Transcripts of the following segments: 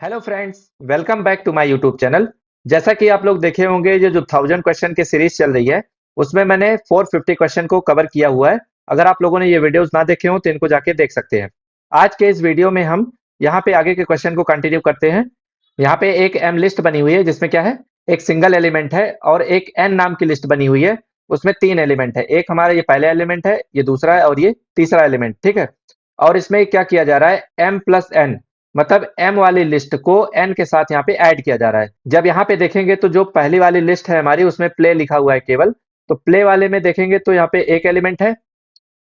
Hello friends, welcome back to my YouTube channel. जैसा कि आप लोग देखे होंगे, ये जो 1000 क्वेश्चन की सीरीज चल रही है उसमें मैंने 450 क्वेश्चन को कवर किया हुआ है। अगर आप लोगों ने ये वीडियोस ना देखे हो तो इनको जाके देख सकते हैं। आज के इस वीडियो में हम यहाँ पे आगे के क्वेश्चन को कंटिन्यू करते हैं। यहाँ पे एक एम लिस्ट बनी हुई है जिसमें क्या है, एक सिंगल एलिमेंट है और एक एन नाम की लिस्ट बनी हुई है। उसमें 3 एलिमेंट है, एक हमारा ये पहला एलिमेंट है, ये दूसरा है और ये तीसरा एलिमेंट। ठीक है। और इसमें क्या किया जा रहा है, एम प्लस एन, मतलब m वाली लिस्ट को n के साथ यहाँ पे ऐड किया जा रहा है। जब यहाँ पे देखेंगे तो जो पहली वाली लिस्ट है हमारी, उसमें प्ले लिखा हुआ है केवल। तो प्ले वाले में देखेंगे तो यहाँ पे एक एलिमेंट है,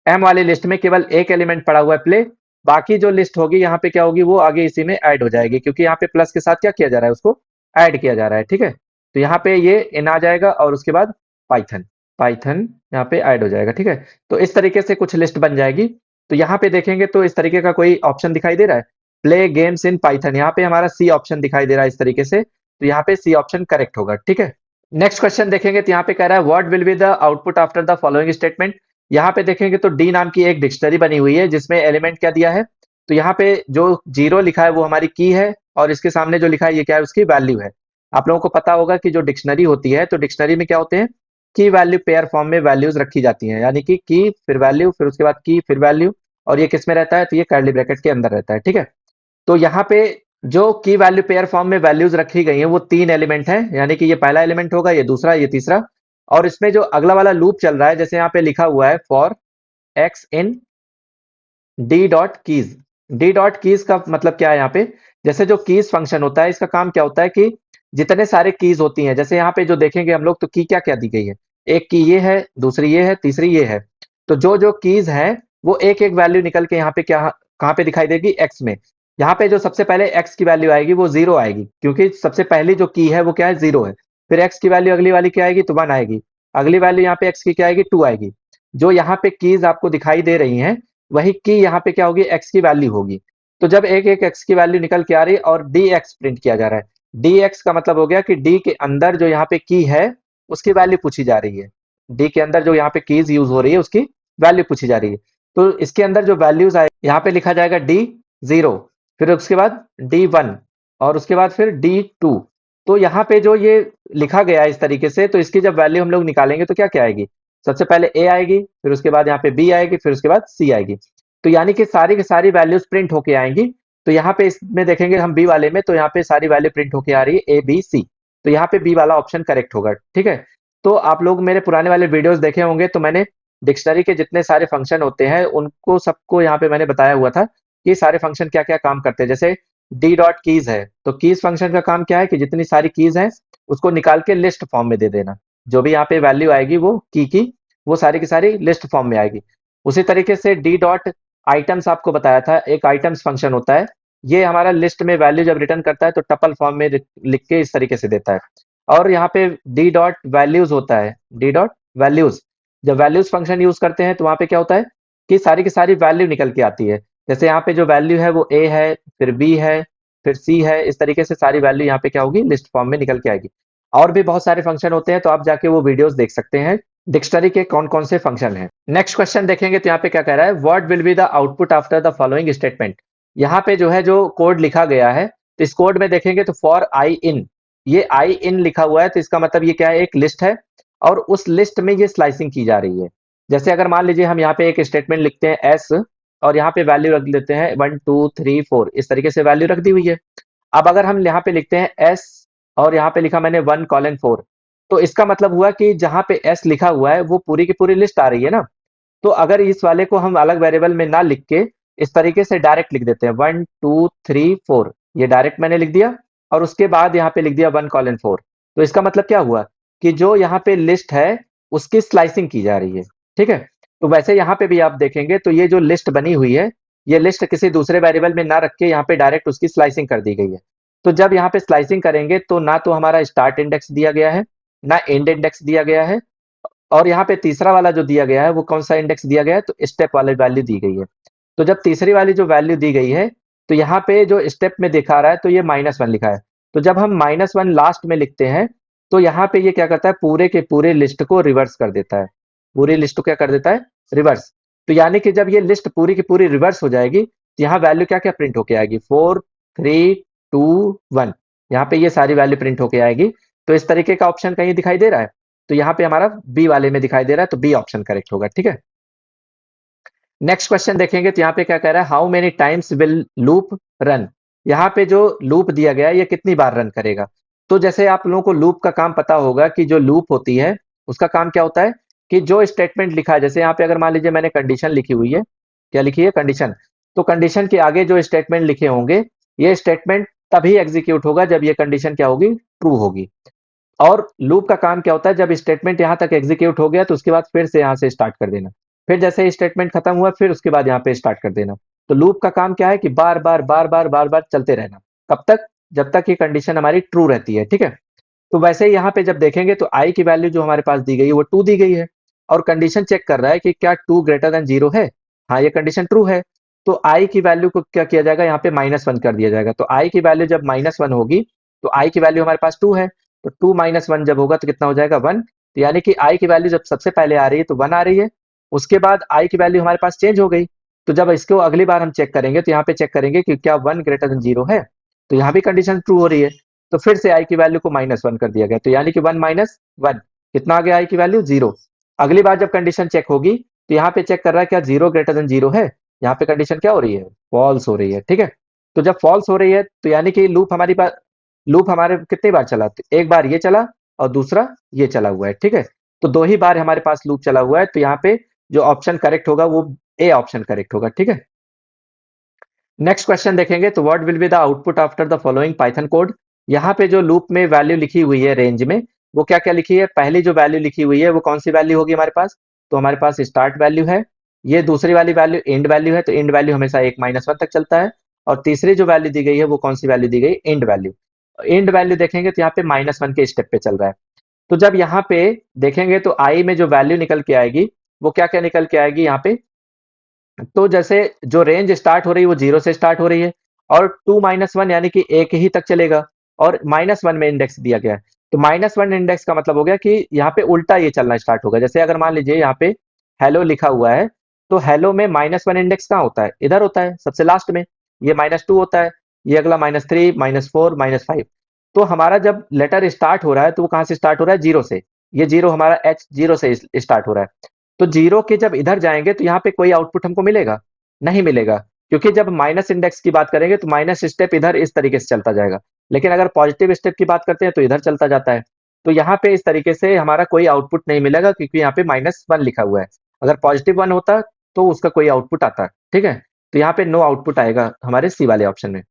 m वाली लिस्ट में केवल एक एलिमेंट पड़ा हुआ है प्ले। बाकी जो लिस्ट होगी यहाँ पे क्या होगी, वो आगे इसी में ऐड हो जाएगी, क्योंकि यहाँ पे प्लस के साथ क्या किया जा रहा है, उसको ऐड किया जा रहा है। ठीक है। तो यहाँ पे ये इन आ जाएगा और उसके बाद पाइथन, पाइथन यहाँ पे ऐड हो जाएगा। ठीक है। तो इस तरीके से कुछ लिस्ट बन जाएगी। तो यहाँ पे देखेंगे तो इस तरीके का कोई ऑप्शन दिखाई दे रहा है, प्ले गेम्स इन पाइथन। यहाँ पे हमारा सी ऑप्शन दिखाई दे रहा है इस तरीके से, तो यहाँ पे सी ऑप्शन करेक्ट होगा। ठीक है। नेक्स्ट क्वेश्चन देखेंगे तो यहाँ पे कह रहा है what will be the output after the following statement. यहाँ पे देखेंगे तो डी नाम की एक डिक्शनरी बनी हुई है जिसमें एलिमेंट क्या दिया है, तो यहाँ पे जो जीरो लिखा है वो हमारी की है और इसके सामने जो लिखा है ये क्या है, उसकी वैल्यू है। आप लोगों को पता होगा कि जो डिक्शनरी होती है तो डिक्शनरी में क्या होते हैं, की वैल्यू पेयर फॉर्म में वैल्यूज रखी जाती हैं, यानी कि की फिर वैल्यू फिर उसके बाद की फिर वैल्यू। और ये किस में रहता है, तो ये कर्ली ब्रैकेट के अंदर रहता है। ठीक है। तो यहाँ पे जो की वैल्यू पेयर फॉर्म में वैल्यूज रखी गई हैं वो 3 एलिमेंट है, यानी कि ये पहला एलिमेंट होगा, ये दूसरा, ये तीसरा। और इसमें जो अगला वाला लूप चल रहा है, जैसे यहाँ पे लिखा हुआ है for x in D dot keys. D dot keys का मतलब क्या है, यहाँ पे जैसे जो कीज फंक्शन होता है इसका काम क्या होता है कि जितने सारे कीज होती हैं, जैसे यहाँ पे जो देखेंगे हम लोग, तो की क्या क्या दी गई है, एक की ये है, दूसरी ये है, तीसरी ये है। तो जो जो कीज है वो एक एक वैल्यू निकल के यहाँ पे क्या, कहाँ पे दिखाई देगी, एक्स में। यहाँ पे जो सबसे पहले एक्स की वैल्यू आएगी वो जीरो आएगी, क्योंकि सबसे पहली जो की है वो क्या है, जीरो है। फिर एक्स की वैल्यू अगली वाली क्या आएगी, तो 1 आएगी। अगली वैल्यू यहाँ पे एक्स की क्या आएगी, 2 आएगी। जो यहाँ पे कीज आपको दिखाई दे रही हैं, वही की यहाँ पे क्या होगी, एक्स की वैल्यू होगी। तो जब एक एक एक्स की वैल्यू निकल के आ रही है और डी एक्स प्रिंट किया जा रहा है, डी एक्स का मतलब हो गया कि डी के अंदर जो यहाँ पे की है उसकी वैल्यू पूछी जा रही है। डी के अंदर जो यहाँ पे कीज यूज हो रही है उसकी वैल्यू पूछी जा रही है। तो इसके अंदर जो वैल्यूज आए, यहाँ पे लिखा जाएगा डी जीरो, फिर उसके बाद डी वन और उसके बाद फिर डी टू। तो यहाँ पे जो ये लिखा गया है इस तरीके से, तो इसकी जब वैल्यू हम लोग निकालेंगे तो क्या क्या आएगी, सबसे पहले ए आएगी, फिर उसके बाद यहाँ पे बी आएगी, फिर उसके बाद सी आएगी। तो यानी कि सारी की सारी वैल्यूज प्रिंट होके आएंगी। तो यहाँ पे इसमें देखेंगे हम बी वाले में, तो यहाँ पे सारी वैल्यू प्रिंट होके आ रही है ए बी सी। तो यहाँ पे बी वाला ऑप्शन करेक्ट होगा। ठीक है। तो आप लोग मेरे पुराने वाले वीडियोस देखे होंगे, तो मैंने डिक्शनरी के जितने सारे फंक्शन होते हैं उनको सबको यहाँ पे मैंने बताया हुआ था कि सारे फंक्शन क्या क्या काम करते हैं। जैसे डी डॉट कीज है, तो कीज फंक्शन का काम क्या है कि जितनी सारी कीज है उसको निकाल के लिस्ट फॉर्म में दे देना। जो भी यहाँ पे वैल्यू आएगी वो की वो सारी की सारी लिस्ट फॉर्म में आएगी। उसी तरीके से डी डॉट आइटम्स आपको बताया था, एक आइटम्स फंक्शन होता है, ये हमारा लिस्ट में वैल्यू जब रिटर्न करता है तो टपल फॉर्म में लिख के इस तरीके से देता है। और यहाँ पे डी डॉट वैल्यूज होता है, डी डॉट वैल्यूज, जब वैल्यूज फंक्शन यूज करते हैं तो वहां पे क्या होता है कि सारी की सारी वैल्यू निकल के आती है। जैसे यहाँ पे जो वैल्यू है वो ए है, फिर बी है, फिर सी है, इस तरीके से सारी वैल्यू यहाँ पे क्या होगी, लिस्ट फॉर्म में निकल के आएगी। और भी बहुत सारे फंक्शन होते हैं, तो आप जाके वो वीडियोस देख सकते हैं डिक्शनरी के कौन कौन से फंक्शन हैं। नेक्स्ट क्वेश्चन देखेंगे तो यहाँ पे क्या कह रहा है, what will be the output after the following statement. यहाँ पे जो है जो कोड लिखा गया है, तो इस कोड में देखेंगे तो फॉर आई इन, ये आई इन लिखा हुआ है, तो इसका मतलब ये क्या है, एक लिस्ट है और उस लिस्ट में ये स्लाइसिंग की जा रही है। जैसे अगर मान लीजिए हम यहाँ पे एक स्टेटमेंट लिखते हैं एस और यहाँ पे वैल्यू रख देते हैं 1 2 3 4, इस तरीके से वैल्यू रख दी हुई है। अब अगर हम यहाँ पे लिखते हैं एस और यहाँ पे लिखा मैंने 1:4, तो इसका मतलब हुआ कि जहाँ पे एस लिखा हुआ है वो पूरी की पूरी लिस्ट आ रही है ना। तो अगर इस वाले को हम अलग वेरिएबल में ना लिख के इस तरीके से डायरेक्ट लिख देते हैं 1 2 3 4, ये डायरेक्ट मैंने लिख दिया और उसके बाद यहाँ पे लिख दिया 1:4। तो इसका मतलब क्या हुआ कि जो यहाँ पे लिस्ट है उसकी स्लाइसिंग की जा रही है। ठीक है। तो वैसे यहाँ पे भी आप देखेंगे तो ये जो लिस्ट बनी हुई है, ये लिस्ट किसी दूसरे वेरिएबल में ना रख के यहाँ पे डायरेक्ट उसकी स्लाइसिंग कर दी गई है। तो जब यहाँ पे स्लाइसिंग करेंगे तो ना तो हमारा स्टार्ट इंडेक्स दिया गया है, ना एंड इंडेक्स दिया गया है, और यहाँ पे तीसरा वाला जो दिया गया है वो कौन सा इंडेक्स दिया गया है, तो स्टेप वाली वैल्यू दी गई है। तो जब तीसरी वाली जो वैल्यू दी गई है, तो यहाँ पे जो स्टेप में दिखा रहा है तो ये -1 लिखा है। तो जब हम -1 लास्ट में लिखते हैं तो यहाँ पे ये क्या करता है, पूरे के पूरे लिस्ट को रिवर्स कर देता है। पूरी लिस्ट को क्या कर देता है, रिवर्स। तो यानी कि जब ये लिस्ट पूरी की पूरी रिवर्स हो जाएगी तो यहाँ वैल्यू क्या क्या प्रिंट होके आएगी, 4 3 1। यहाँ पे ये सारी वैल्यू प्रिंट होके आएगी। तो इस तरीके का ऑप्शन कहीं दिखाई दे रहा है? तो यहाँ पे हमारा बी वाले में दिखाई दे रहा है, तो बी ऑप्शन करेक्ट होगा। ठीक है। नेक्स्ट क्वेश्चन देखेंगे तो यहाँ पे क्या कह रहा है, how many times will loop run. यहाँ पे जो लूप दिया गया है ये कितनी बार रन करेगा। तो जैसे आप लोगों को लूप का काम पता होगा कि जो लूप होती है उसका काम क्या होता है कि जो स्टेटमेंट लिखा है, जैसे यहाँ पे अगर मान लीजिए मैंने कंडीशन लिखी हुई है, क्या लिखी है, कंडीशन। तो कंडीशन के आगे जो स्टेटमेंट लिखे होंगे, ये स्टेटमेंट तभी एग्जीक्यूट होगा जब ये कंडीशन क्या होगी, ट्रू होगी। और लूप का काम क्या होता है, जब स्टेटमेंट यहाँ तक एग्जीक्यूट हो गया तो उसके बाद फिर से यहाँ से स्टार्ट कर देना, फिर जैसे स्टेटमेंट खत्म हुआ फिर उसके बाद यहाँ पे स्टार्ट कर देना। तो लूप का काम क्या है कि बार बार बार बार बार बार चलते रहना। कब तक? जब तक ये कंडीशन हमारी ट्रू रहती है। ठीक है। तो वैसे ही यहाँ पे जब देखेंगे तो आई की वैल्यू जो हमारे पास दी गई है वो 2 दी गई है, और कंडीशन चेक कर रहा है कि क्या 2 ग्रेटर देन 0 है। हाँ, ये कंडीशन ट्रू है। तो आई की वैल्यू को क्या किया जाएगा, यहाँ पे -1 कर दिया जाएगा। तो आई की वैल्यू जब -1 होगी तो आई की वैल्यू हमारे पास 2 है, तो 2 - 1 जब होगा तो कितना हो जाएगा, 1। तो यानी कि आई की वैल्यू जब सबसे पहले आ रही है तो 1 आ रही है, उसके बाद आई की वैल्यू हमारे पास चेंज हो गई। तो जब इसको अगली बार हम चेक करेंगे तो यहाँ पे चेक करेंगे कि क्या 1 ग्रेटर देन 0 है, तो यहाँ भी कंडीशन ट्रू हो रही है। तो फिर से आई की वैल्यू को -1 कर दिया गया, तो यानी कि 1 - 1 कितना आ गया, आई की वैल्यू 0। अगली बार जब कंडीशन चेक होगी तो यहाँ पे चेक कर रहा है क्या 0 ग्रेटर देन 0 है, यहाँ पे कंडीशन क्या हो रही है, फॉल्स हो रही है। ठीक है। तो जब फॉल्स हो रही है तो यानी कि लूप हमारे कितनी बार चला, तो एक बार ये चला और दूसरा ये चला हुआ है। ठीक है। तो 2 ही बार हमारे पास लूप चला हुआ है, तो यहाँ पे जो ऑप्शन करेक्ट होगा वो ए ऑप्शन करेक्ट होगा। ठीक है। नेक्स्ट क्वेश्चन देखेंगे तो what will be the output after the following Python code. यहाँ पे जो लूप में वैल्यू लिखी हुई है रेंज में, वो क्या क्या लिखी है, पहली जो वैल्यू लिखी हुई है वो कौन सी वैल्यू होगी हमारे पास, तो हमारे पास स्टार्ट वैल्यू है। ये दूसरी वाली वैल्यू एंड वैल्यू है, तो एंड वैल्यू हमेशा 1 - 1 तक चलता है। और तीसरी जो वैल्यू दी गई है वो कौन सी वैल्यू दी गई, एंड वैल्यू। एंड वैल्यू देखेंगे तो यहाँ पे -1 के स्टेप पे चल रहा है। तो जब यहाँ पे देखेंगे तो आई में जो वैल्यू निकल के आएगी वो क्या क्या निकल के आएगी यहाँ पे, तो जैसे जो रेंज स्टार्ट हो रही है वो 0 से स्टार्ट हो रही है, और 2 - 1 यानी कि 1 ही तक चलेगा, और -1 में इंडेक्स दिया गया है। तो -1 इंडेक्स का मतलब हो गया कि यहाँ पे उल्टा ये चलना स्टार्ट होगा। जैसे अगर मान लीजिए यहाँ पे हेलो लिखा हुआ है, तो हेलो में -1 इंडेक्स कहाँ होता है, इधर होता है सबसे लास्ट में। ये -2 होता है, ये अगला -3 -4 -5। तो हमारा जब लेटर स्टार्ट हो रहा है तो वो कहाँ से स्टार्ट हो रहा है, 0 से। ये 0 हमारा H0 से स्टार्ट हो रहा है। तो 0 के जब इधर जाएंगे तो यहाँ पे कोई आउटपुट हमको मिलेगा, नहीं मिलेगा। क्योंकि जब माइनस इंडेक्स की बात करेंगे तो माइनस स्टेप इधर इस तरीके से चलता जाएगा, लेकिन अगर पॉजिटिव स्टेप की बात करते हैं तो इधर चलता जाता है। तो यहाँ पे इस तरीके से हमारा कोई आउटपुट नहीं मिलेगा, क्योंकि यहाँ पे -1 लिखा हुआ है। अगर पॉजिटिव 1 होता तो उसका कोई आउटपुट आता। ठीक है। तो यहाँ पे नो आउटपुट आएगा हमारे सी वाले ऑप्शन में।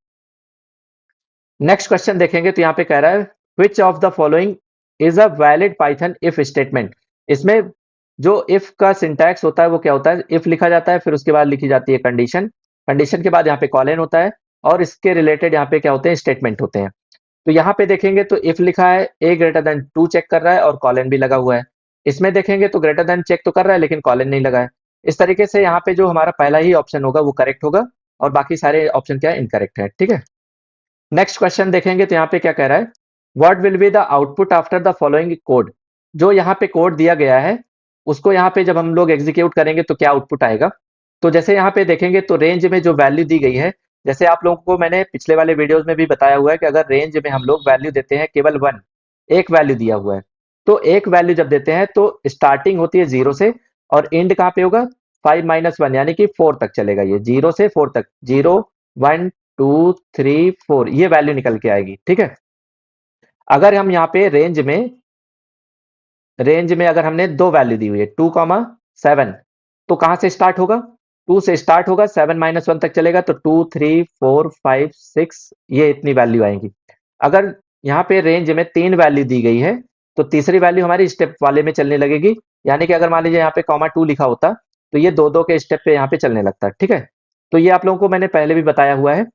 नेक्स्ट क्वेश्चन देखेंगे तो यहाँ पे कह रहा है विच of the following is a valid Python if statement. इसमें जो इफ का सिंटैक्स होता है वो क्या होता है, इफ लिखा जाता है, फिर उसके बाद लिखी जाती है कंडीशन, कंडीशन के बाद यहाँ पे कॉलन होता है, और इसके रिलेटेड यहाँ पे क्या होते हैं, स्टेटमेंट होते हैं। तो यहाँ पे देखेंगे तो इफ लिखा है, ए ग्रेटर देन 2 चेक कर रहा है और कॉलन भी लगा हुआ है। इसमें देखेंगे तो ग्रेटर देन चेक तो कर रहा है लेकिन कॉलन नहीं लगा है। इस तरीके से यहाँ पे जो हमारा पहला ही ऑप्शन होगा वो करेक्ट होगा, और बाकी सारे ऑप्शन क्या है, इनकरेक्ट है। ठीक है। नेक्स्ट क्वेश्चन देखेंगे तो यहाँ पे क्या कह रहा है, what will be the output after the following code. जो यहाँ पे कोड दिया गया है उसको यहाँ पे जब हम लोग एग्जीक्यूट करेंगे तो क्या आउटपुट आएगा। तो जैसे यहाँ पे देखेंगे तो रेंज में जो वैल्यू दी गई है, जैसे आप लोगों को मैंने पिछले वाले वीडियोस में भी बताया हुआ है कि अगर रेंज में हम लोग वैल्यू देते हैं केवल 1, एक वैल्यू दिया हुआ है, तो एक वैल्यू जब देते हैं तो स्टार्टिंग होती है 0 से, और एंड कहाँ पे होगा, 5 - 1 यानी कि 4 तक चलेगा। ये 0 से 4 तक, 0 1 2 3 4 ये वैल्यू निकल के आएगी। ठीक है। अगर हम यहाँ पे रेंज में अगर हमने दो वैल्यू दी हुई है 2, 7, तो कहां से स्टार्ट होगा, 2 से स्टार्ट होगा, 7 - 1 तक चलेगा, तो 2 3 4 5 6 ये इतनी वैल्यू आएंगी। अगर यहाँ पे रेंज में 3 वैल्यू दी गई है तो तीसरी वैल्यू हमारी स्टेप वाले में चलने लगेगी। यानी कि अगर मान लीजिए यहाँ पे -2 लिखा होता तो ये दो दो के स्टेप पे यहाँ पे चलने लगता है। ठीक है। तो ये आप लोगों को मैंने पहले भी बताया हुआ है।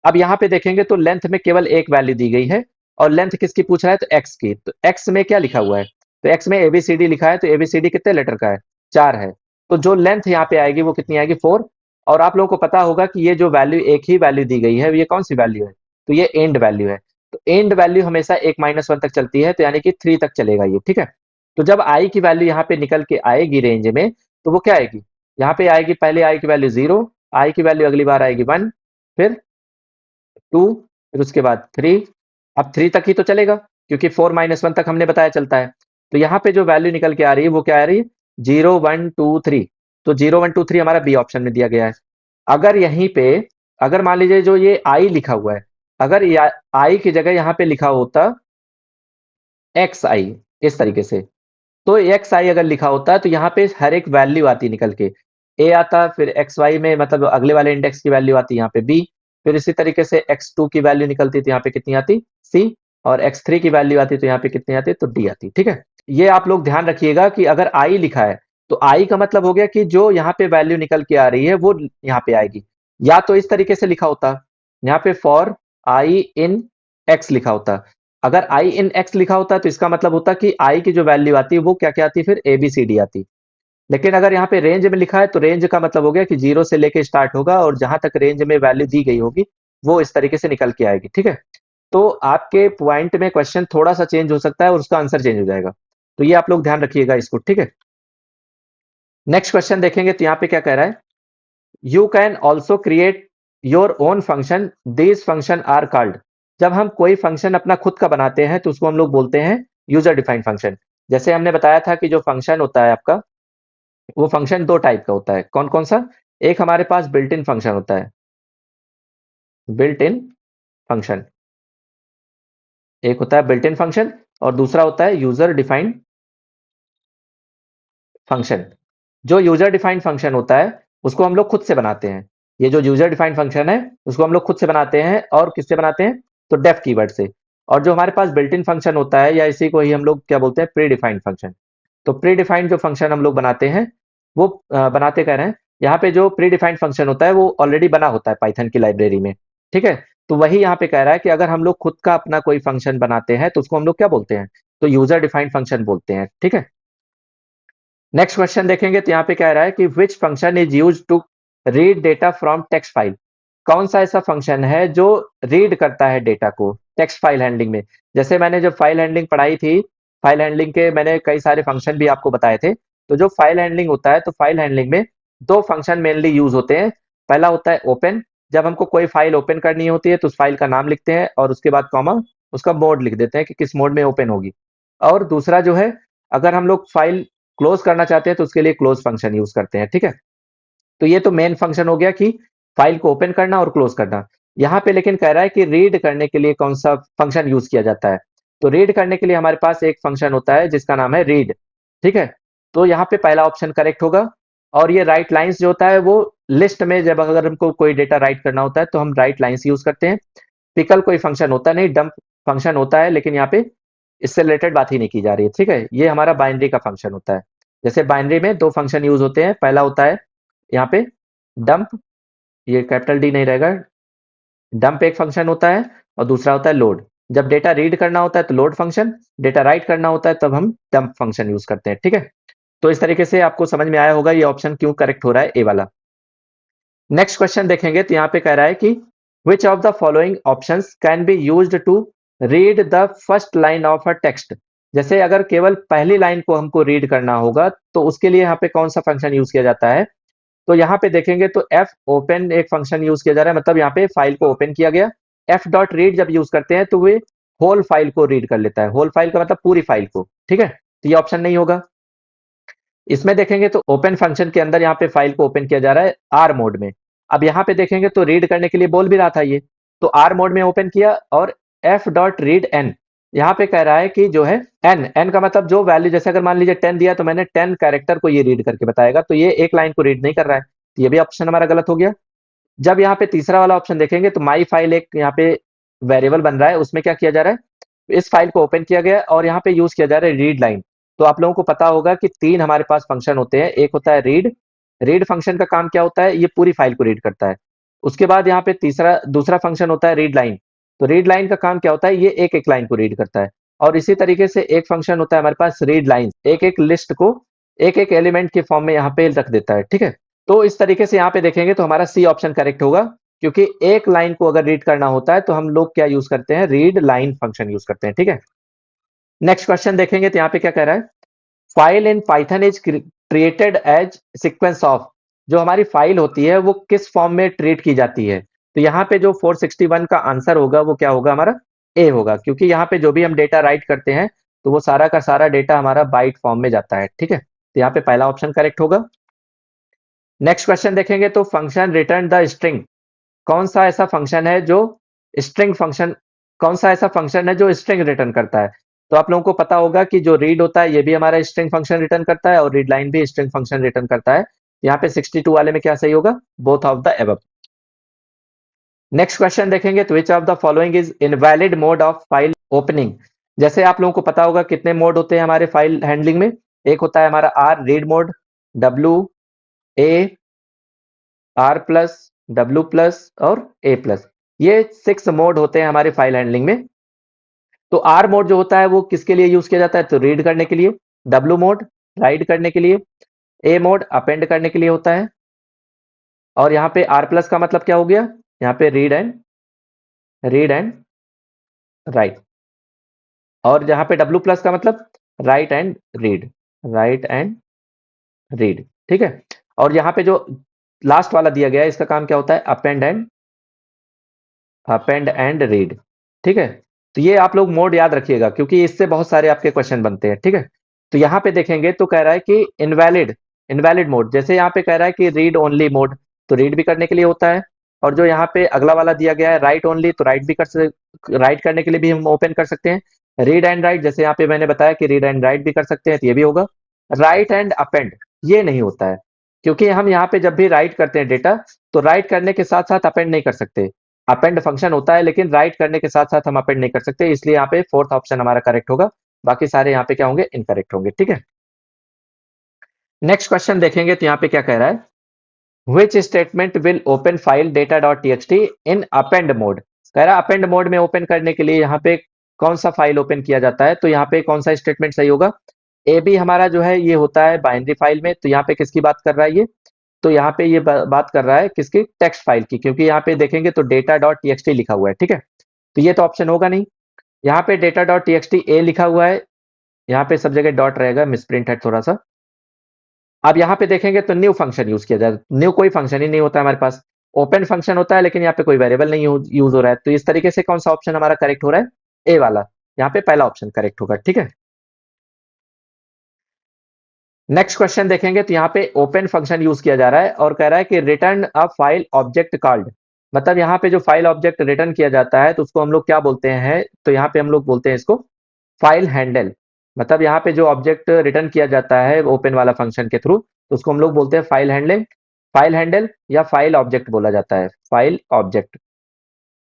अब यहाँ पे देखेंगे तो लेंथ में केवल एक वैल्यू दी गई है, और लेंथ किसकी पूछ रहा है, तो एक्स की। तो एक्स में क्या लिखा हुआ है, तो एक्स में एबीसीडी लिखा है, तो एबीसीडी कितने लेटर का है, 4 है। तो जो लेंथ यहाँ पे आएगी वो कितनी आएगी, 4। और आप लोगों को पता होगा कि ये जो वैल्यू एक ही वैल्यू दी गई है ये कौन सी वैल्यू है, तो ये एंड वैल्यू है। तो एंड वैल्यू हमेशा 1 - 1 तक चलती है, तो यानी कि 3 तक चलेगा ये। ठीक है। तो जब आई की वैल्यू यहाँ पे निकल के आएगी रेंज में, तो वो क्या आएगी, यहाँ पे आएगी, पहले आई की वैल्यू 0, आई की वैल्यू अगली बार आएगी 1, फिर 2, फिर उसके बाद 3, अब 3 तक ही तो चलेगा क्योंकि 4 - 1 तक हमने बताया चलता है। तो यहाँ पे जो वैल्यू निकल के आ रही है वो क्या आ रही है, 0 1 2 3। तो 0 1 2 3 हमारा बी ऑप्शन में दिया गया है। अगर यहीं पे, अगर मान लीजिए जो ये आई लिखा हुआ है, अगर आई की जगह यहाँ पे लिखा होता एक्स आई, इस तरीके से, तो एक्स आई अगर लिखा होता है तो यहाँ पे हर एक वैल्यू आती निकल के, ए आता, फिर एक्स वाई में मतलब अगले वाले इंडेक्स की वैल्यू आती यहाँ पे बी, फिर इसी तरीके से एक्स टू की वैल्यू निकलती तो यहाँ पे कितनी आती सी, और एक्स थ्री की वैल्यू आती तो यहाँ पे कितनी आती तो डी आती। ठीक है, ये आप लोग ध्यान रखिएगा कि अगर आई लिखा है तो आई का मतलब हो गया कि जो यहाँ पे वैल्यू निकल के आ रही है वो यहाँ पे आएगी। या तो इस तरीके से लिखा होता, यहाँ पे फॉर आई इन एक्स लिखा होता। अगर आई इन एक्स लिखा होता तो इसका मतलब होता कि आई की जो वैल्यू आती है वो क्या क्या आती, फिर ए बी सी डी आती। लेकिन अगर यहाँ पे रेंज में लिखा है तो रेंज का मतलब हो गया कि 0 से लेके स्टार्ट होगा और जहां तक रेंज में वैल्यू दी गई होगी वो इस तरीके से निकल के आएगी। ठीक है, तो आपके पॉइंट में क्वेश्चन थोड़ा सा चेंज हो सकता है और उसका आंसर चेंज हो जाएगा, तो ये आप लोग ध्यान रखिएगा इसको। ठीक है, नेक्स्ट क्वेश्चन देखेंगे तो यहाँ पे क्या कह रहा है, you can also create your own function, these function are called. जब हम कोई फंक्शन अपना खुद का बनाते हैं तो उसको हम लोग बोलते हैं यूजर डिफाइंड फंक्शन। जैसे हमने बताया था कि जो फंक्शन होता है आपका, वो फंक्शन दो टाइप का होता है। कौन कौन सा, एक हमारे पास बिल्ट इन फंक्शन होता है, बिल्ट इन फंक्शन एक होता है बिल्ट इन फंक्शन, और दूसरा होता है यूजर डिफाइंड फंक्शन। जो यूजर डिफाइंड फंक्शन होता है उसको हम लोग खुद से बनाते हैं। ये जो यूजर डिफाइंड फंक्शन है उसको हम लोग खुद से बनाते हैं, और किससे बनाते हैं, तो डेफ कीवर्ड से। और जो हमारे पास बिल्ट इन फंक्शन होता है, या इसी को ही हम लोग क्या बोलते हैं, प्री डिफाइंड फंक्शन। तो प्री डिफाइंड जो फंक्शन हम लोग बनाते हैं वो बनाते कह रहे हैं, यहाँ पे जो प्री डिफाइंड फंक्शन होता है वो ऑलरेडी बना होता है पाइथन की लाइब्रेरी में। ठीक है, तो वही यहाँ पे कह रहा है कि अगर हम लोग खुद का अपना कोई फंक्शन बनाते हैं तो उसको हम लोग क्या बोलते हैं, तो यूजर डिफाइंड फंक्शन बोलते हैं। ठीक है, नेक्स्ट क्वेश्चन देखेंगे तो यहाँ पे कह रहा है कि which function is use to read data from text file. कौन सा ऐसा फंक्शन है जो रीड करता है डेटा को टेक्स्ट फाइल हैंडलिंग में। जैसे मैंने जब फाइल हैंडलिंग पढ़ाई थी, फाइल हैंडलिंग के मैंने कई सारे फंक्शन भी आपको बताए थे। तो जो फाइल हैंडलिंग होता है, तो फाइल हैंडलिंग में दो फंक्शन मेनली यूज होते हैं। पहला होता है ओपन, जब हमको कोई फाइल ओपन करनी होती है तो उस फाइल का नाम लिखते हैं और उसके बाद कॉमा उसका मोड लिख देते हैं कि किस मोड में ओपन होगी। और दूसरा जो है, अगर हम लोग फाइल क्लोज करना चाहते हैं तो उसके लिए क्लोज फंक्शन यूज करते हैं। ठीक है, तो ये तो मेन फंक्शन हो गया कि फाइल को ओपन करना और क्लोज करना। यहाँ पे लेकिन कह रहा है कि रीड करने के लिए कौन सा फंक्शन यूज किया जाता है। तो रीड करने के लिए हमारे पास एक फंक्शन होता है जिसका नाम है रीड। ठीक है, तो यहाँ पे पहला ऑप्शन करेक्ट होगा। और ये राइट लाइन्स जो होता है वो लिस्ट में जब अगर हमको कोई डेटा राइट करना होता है तो हम राइट लाइन्स यूज करते हैं। पिकल कोई फंक्शन होता नहीं, डंप फंक्शन होता है, लेकिन यहाँ पे इससे रिलेटेड बात ही नहीं की जा रही है। ठीक है, ये हमारा बाइनरी का फंक्शन होता है। जैसे बाइनरी में दो फंक्शन यूज होते हैं, पहला होता है यहाँ पे डंप, ये कैपिटल डी नहीं रहेगा, डंप एक फंक्शन होता है, और दूसरा होता है लोड। जब डेटा रीड करना होता है तो लोड फंक्शन, डेटा राइट करना होता है तब हम डंप फंक्शन यूज करते हैं। ठीक है, तो इस तरीके से आपको समझ में आया होगा ये ऑप्शन क्यों करेक्ट हो रहा है, ए वाला। नेक्स्ट क्वेश्चन देखेंगे तो यहाँ पे कह रहा है कि which of the following options can be used to read the first line of a text. जैसे अगर केवल पहली लाइन को हमको रीड करना होगा तो उसके लिए यहाँ पे कौन सा फंक्शन यूज किया जाता है। तो यहाँ पे देखेंगे तो एफ ओपन एक फंक्शन यूज किया जा रहा है, मतलब यहाँ पे फाइल को ओपन किया गया। एफ डॉट रीड जब यूज करते हैं तो वे होल फाइल को रीड कर लेता है, होल फाइल का मतलब पूरी फाइल को। ठीक है, तो ये ऑप्शन नहीं होगा। इसमें देखेंगे तो ओपन फंक्शन के अंदर यहाँ पे फाइल को ओपन किया जा रहा है आर मोड में। अब यहाँ पे देखेंगे तो रीड करने के लिए बोल भी रहा था ये, तो आर मोड में ओपन किया। और एफ डॉट रीड एन, यहाँ पे कह रहा है कि जो है एन, एन का मतलब जो वैल्यू, जैसे अगर मान लीजिए 10 दिया तो मैंने 10 कैरेक्टर को ये रीड करके बताएगा, तो ये एक लाइन को रीड नहीं कर रहा है, तो ये भी ऑप्शन हमारा गलत हो गया। जब यहाँ पे तीसरा वाला ऑप्शन देखेंगे तो माई फाइल एक यहाँ पे वेरिएबल बन रहा है, उसमें क्या किया जा रहा है, इस फाइल को ओपन किया गया और यहाँ पे यूज किया जा रहा है रीड लाइन। तो आप लोगों को पता होगा कि तीन हमारे पास फंक्शन होते हैं, एक होता है रीड, रीड फंक्शन का काम क्या होता है, ये पूरी फाइल को रीड करता है। उसके बाद यहाँ पे दूसरा फंक्शन होता है रीड लाइन, तो रीड लाइन का काम क्या होता है, ये एक एक लाइन को रीड करता है। और इसी तरीके से एक फंक्शन होता है हमारे पास रीड लाइन, एक एक लिस्ट को एक एक एलिमेंट के फॉर्म में यहाँ पे रख देता है। ठीक है, तो इस तरीके से यहाँ पे देखेंगे तो हमारा सी ऑप्शन करेक्ट होगा, क्योंकि एक लाइन को अगर रीड करना होता है तो हम लोग क्या यूज करते हैं, रीड लाइन फंक्शन यूज करते हैं। ठीक है, नेक्स्ट क्वेश्चन देखेंगे तो यहाँ पे क्या कह रहा है, file in Python is created as sequence of. जो हमारी फाइल होती है वो किस फॉर्म में ट्रीट की जाती है, तो यहाँ पे जो 461 का आंसर होगा वो क्या होगा, हमारा ए होगा, क्योंकि यहाँ पे जो भी हम डेटा राइट करते हैं तो वो सारा का सारा डेटा हमारा बाइट फॉर्म में जाता है। ठीक है, तो यहाँ पे पहला ऑप्शन करेक्ट होगा। नेक्स्ट क्वेश्चन देखेंगे तो फंक्शन रिटर्न द स्ट्रिंग, कौन सा ऐसा फंक्शन है जो स्ट्रिंग फंक्शन, कौन सा ऐसा फंक्शन है जो स्ट्रिंग रिटर्न करता है। तो आप लोगों को पता होगा कि जो रीड होता है ये भी हमारा स्ट्रिंग फंक्शन रिटर्न करता है और रीड लाइन भी स्ट्रिंग फंक्शन रिटर्न करता है। यहाँ पे 62 वाले में क्या सही होगा, both of the above. Next question देखेंगे तो विच of the following is invalid mode of file opening. जैसे आप लोगों को पता होगा कितने मोड होते हैं हमारे फाइल हैंडलिंग में, एक होता है हमारा R read mode, W, A, R plus, W plus और ए प्लस, ये 6 मोड होते हैं हमारे फाइल हैंडलिंग में। तो आर मोड जो होता है वो किसके लिए यूज किया जाता है, तो रीड करने के लिए, डब्ल्यू मोड राइट करने के लिए, ए मोड अपेंड करने के लिए होता है, और यहाँ पे आर प्लस का मतलब क्या हो गया, यहाँ पे रीड एंड राइट, और जहाँ पे डब्ल्यू प्लस का मतलब right and read, right and read. ठीक है, और यहाँ पे जो लास्ट वाला दिया गया है इसका काम क्या होता है, अपेंड एंड रीड। ठीक है, तो ये आप लोग मोड याद रखिएगा क्योंकि इससे बहुत सारे आपके क्वेश्चन बनते हैं। ठीक है, तो यहाँ पे देखेंगे तो कह रहा है कि इनवैलिड मोड, जैसे यहाँ पे कह रहा है कि रीड ओनली मोड, तो रीड भी करने के लिए होता है, और जो यहाँ पे अगला वाला दिया गया है राइट ओनली, तो राइट करने के लिए भी हम ओपन कर सकते हैं। रीड एंड राइट, जैसे यहाँ पे मैंने बताया कि रीड एंड राइट भी कर सकते हैं, तो ये भी होगा। राइट एंड अपेंड ये नहीं होता है, क्योंकि हम यहाँ पे जब भी राइट करते हैं डेटा, तो राइट करने के साथ साथ अपेंड नहीं कर सकते। अपेंड फंक्शन होता है लेकिन राइट करने के साथ साथ हम अपेंड नहीं कर सकते, इसलिए यहाँ पे फोर्थ ऑप्शन हमारा करेक्ट होगा, बाकी सारे यहाँ पे क्या होंगे, इनकरेक्ट होंगे। ठीक है, नेक्स्ट क्वेश्चन देखेंगे तो यहाँ पे क्या कह रहा है, which statement will open file data dot TXT in append mode. कह रहा है अपेंड मोड में ओपन करने के लिए यहाँ पे कौन सा फाइल ओपन किया जाता है, तो यहाँ पे कौन सा स्टेटमेंट सही होगा, ए बी हमारा जो है ये होता है बाइनरी फाइल में, तो यहाँ पे किसकी बात कर रहा है ये, तो यहाँ पे ये बात कर रहा है किसकी, टेक्स्ट फाइल की, क्योंकि यहाँ पे देखेंगे तो डेटा डॉट टीएक्सटी लिखा हुआ है। ठीक है, तो ये तो ऑप्शन होगा नहीं, यहाँ पे डेटा डॉट टीएक्सटी ए लिखा हुआ है, यहाँ पे सब जगह डॉट रहेगा, मिसप्रिंट है थोड़ा सा। अब यहाँ पे देखेंगे तो न्यू फंक्शन यूज किया जाए, न्यू कोई फंक्शन ही नहीं होता हमारे पास, ओपन फंक्शन होता है लेकिन यहाँ पे कोई वेरिएबल नहीं यूज हो रहा है, तो इस तरीके से कौन सा ऑप्शन हमारा करेक्ट हो रहा है, ए वाला, यहाँ पे पहला ऑप्शन करेक्ट होगा। ठीक है, नेक्स्ट क्वेश्चन देखेंगे तो यहाँ पे ओपन फंक्शन यूज किया जा रहा है और कह रहा है कि return a file object called, मतलब यहाँ पे जो फाइल ऑब्जेक्ट रिटर्न किया जाता है तो उसको हम लोग क्या बोलते हैं, तो यहाँ पे हम लोग बोलते हैं इसको फाइल हैंडल। मतलब यहाँ पे जो ऑब्जेक्ट रिटर्न किया जाता है ओपन वाला फंक्शन के थ्रू, तो उसको हम लोग बोलते हैं फाइल हैंडल या फाइल ऑब्जेक्ट बोला जाता है, फाइल ऑब्जेक्ट,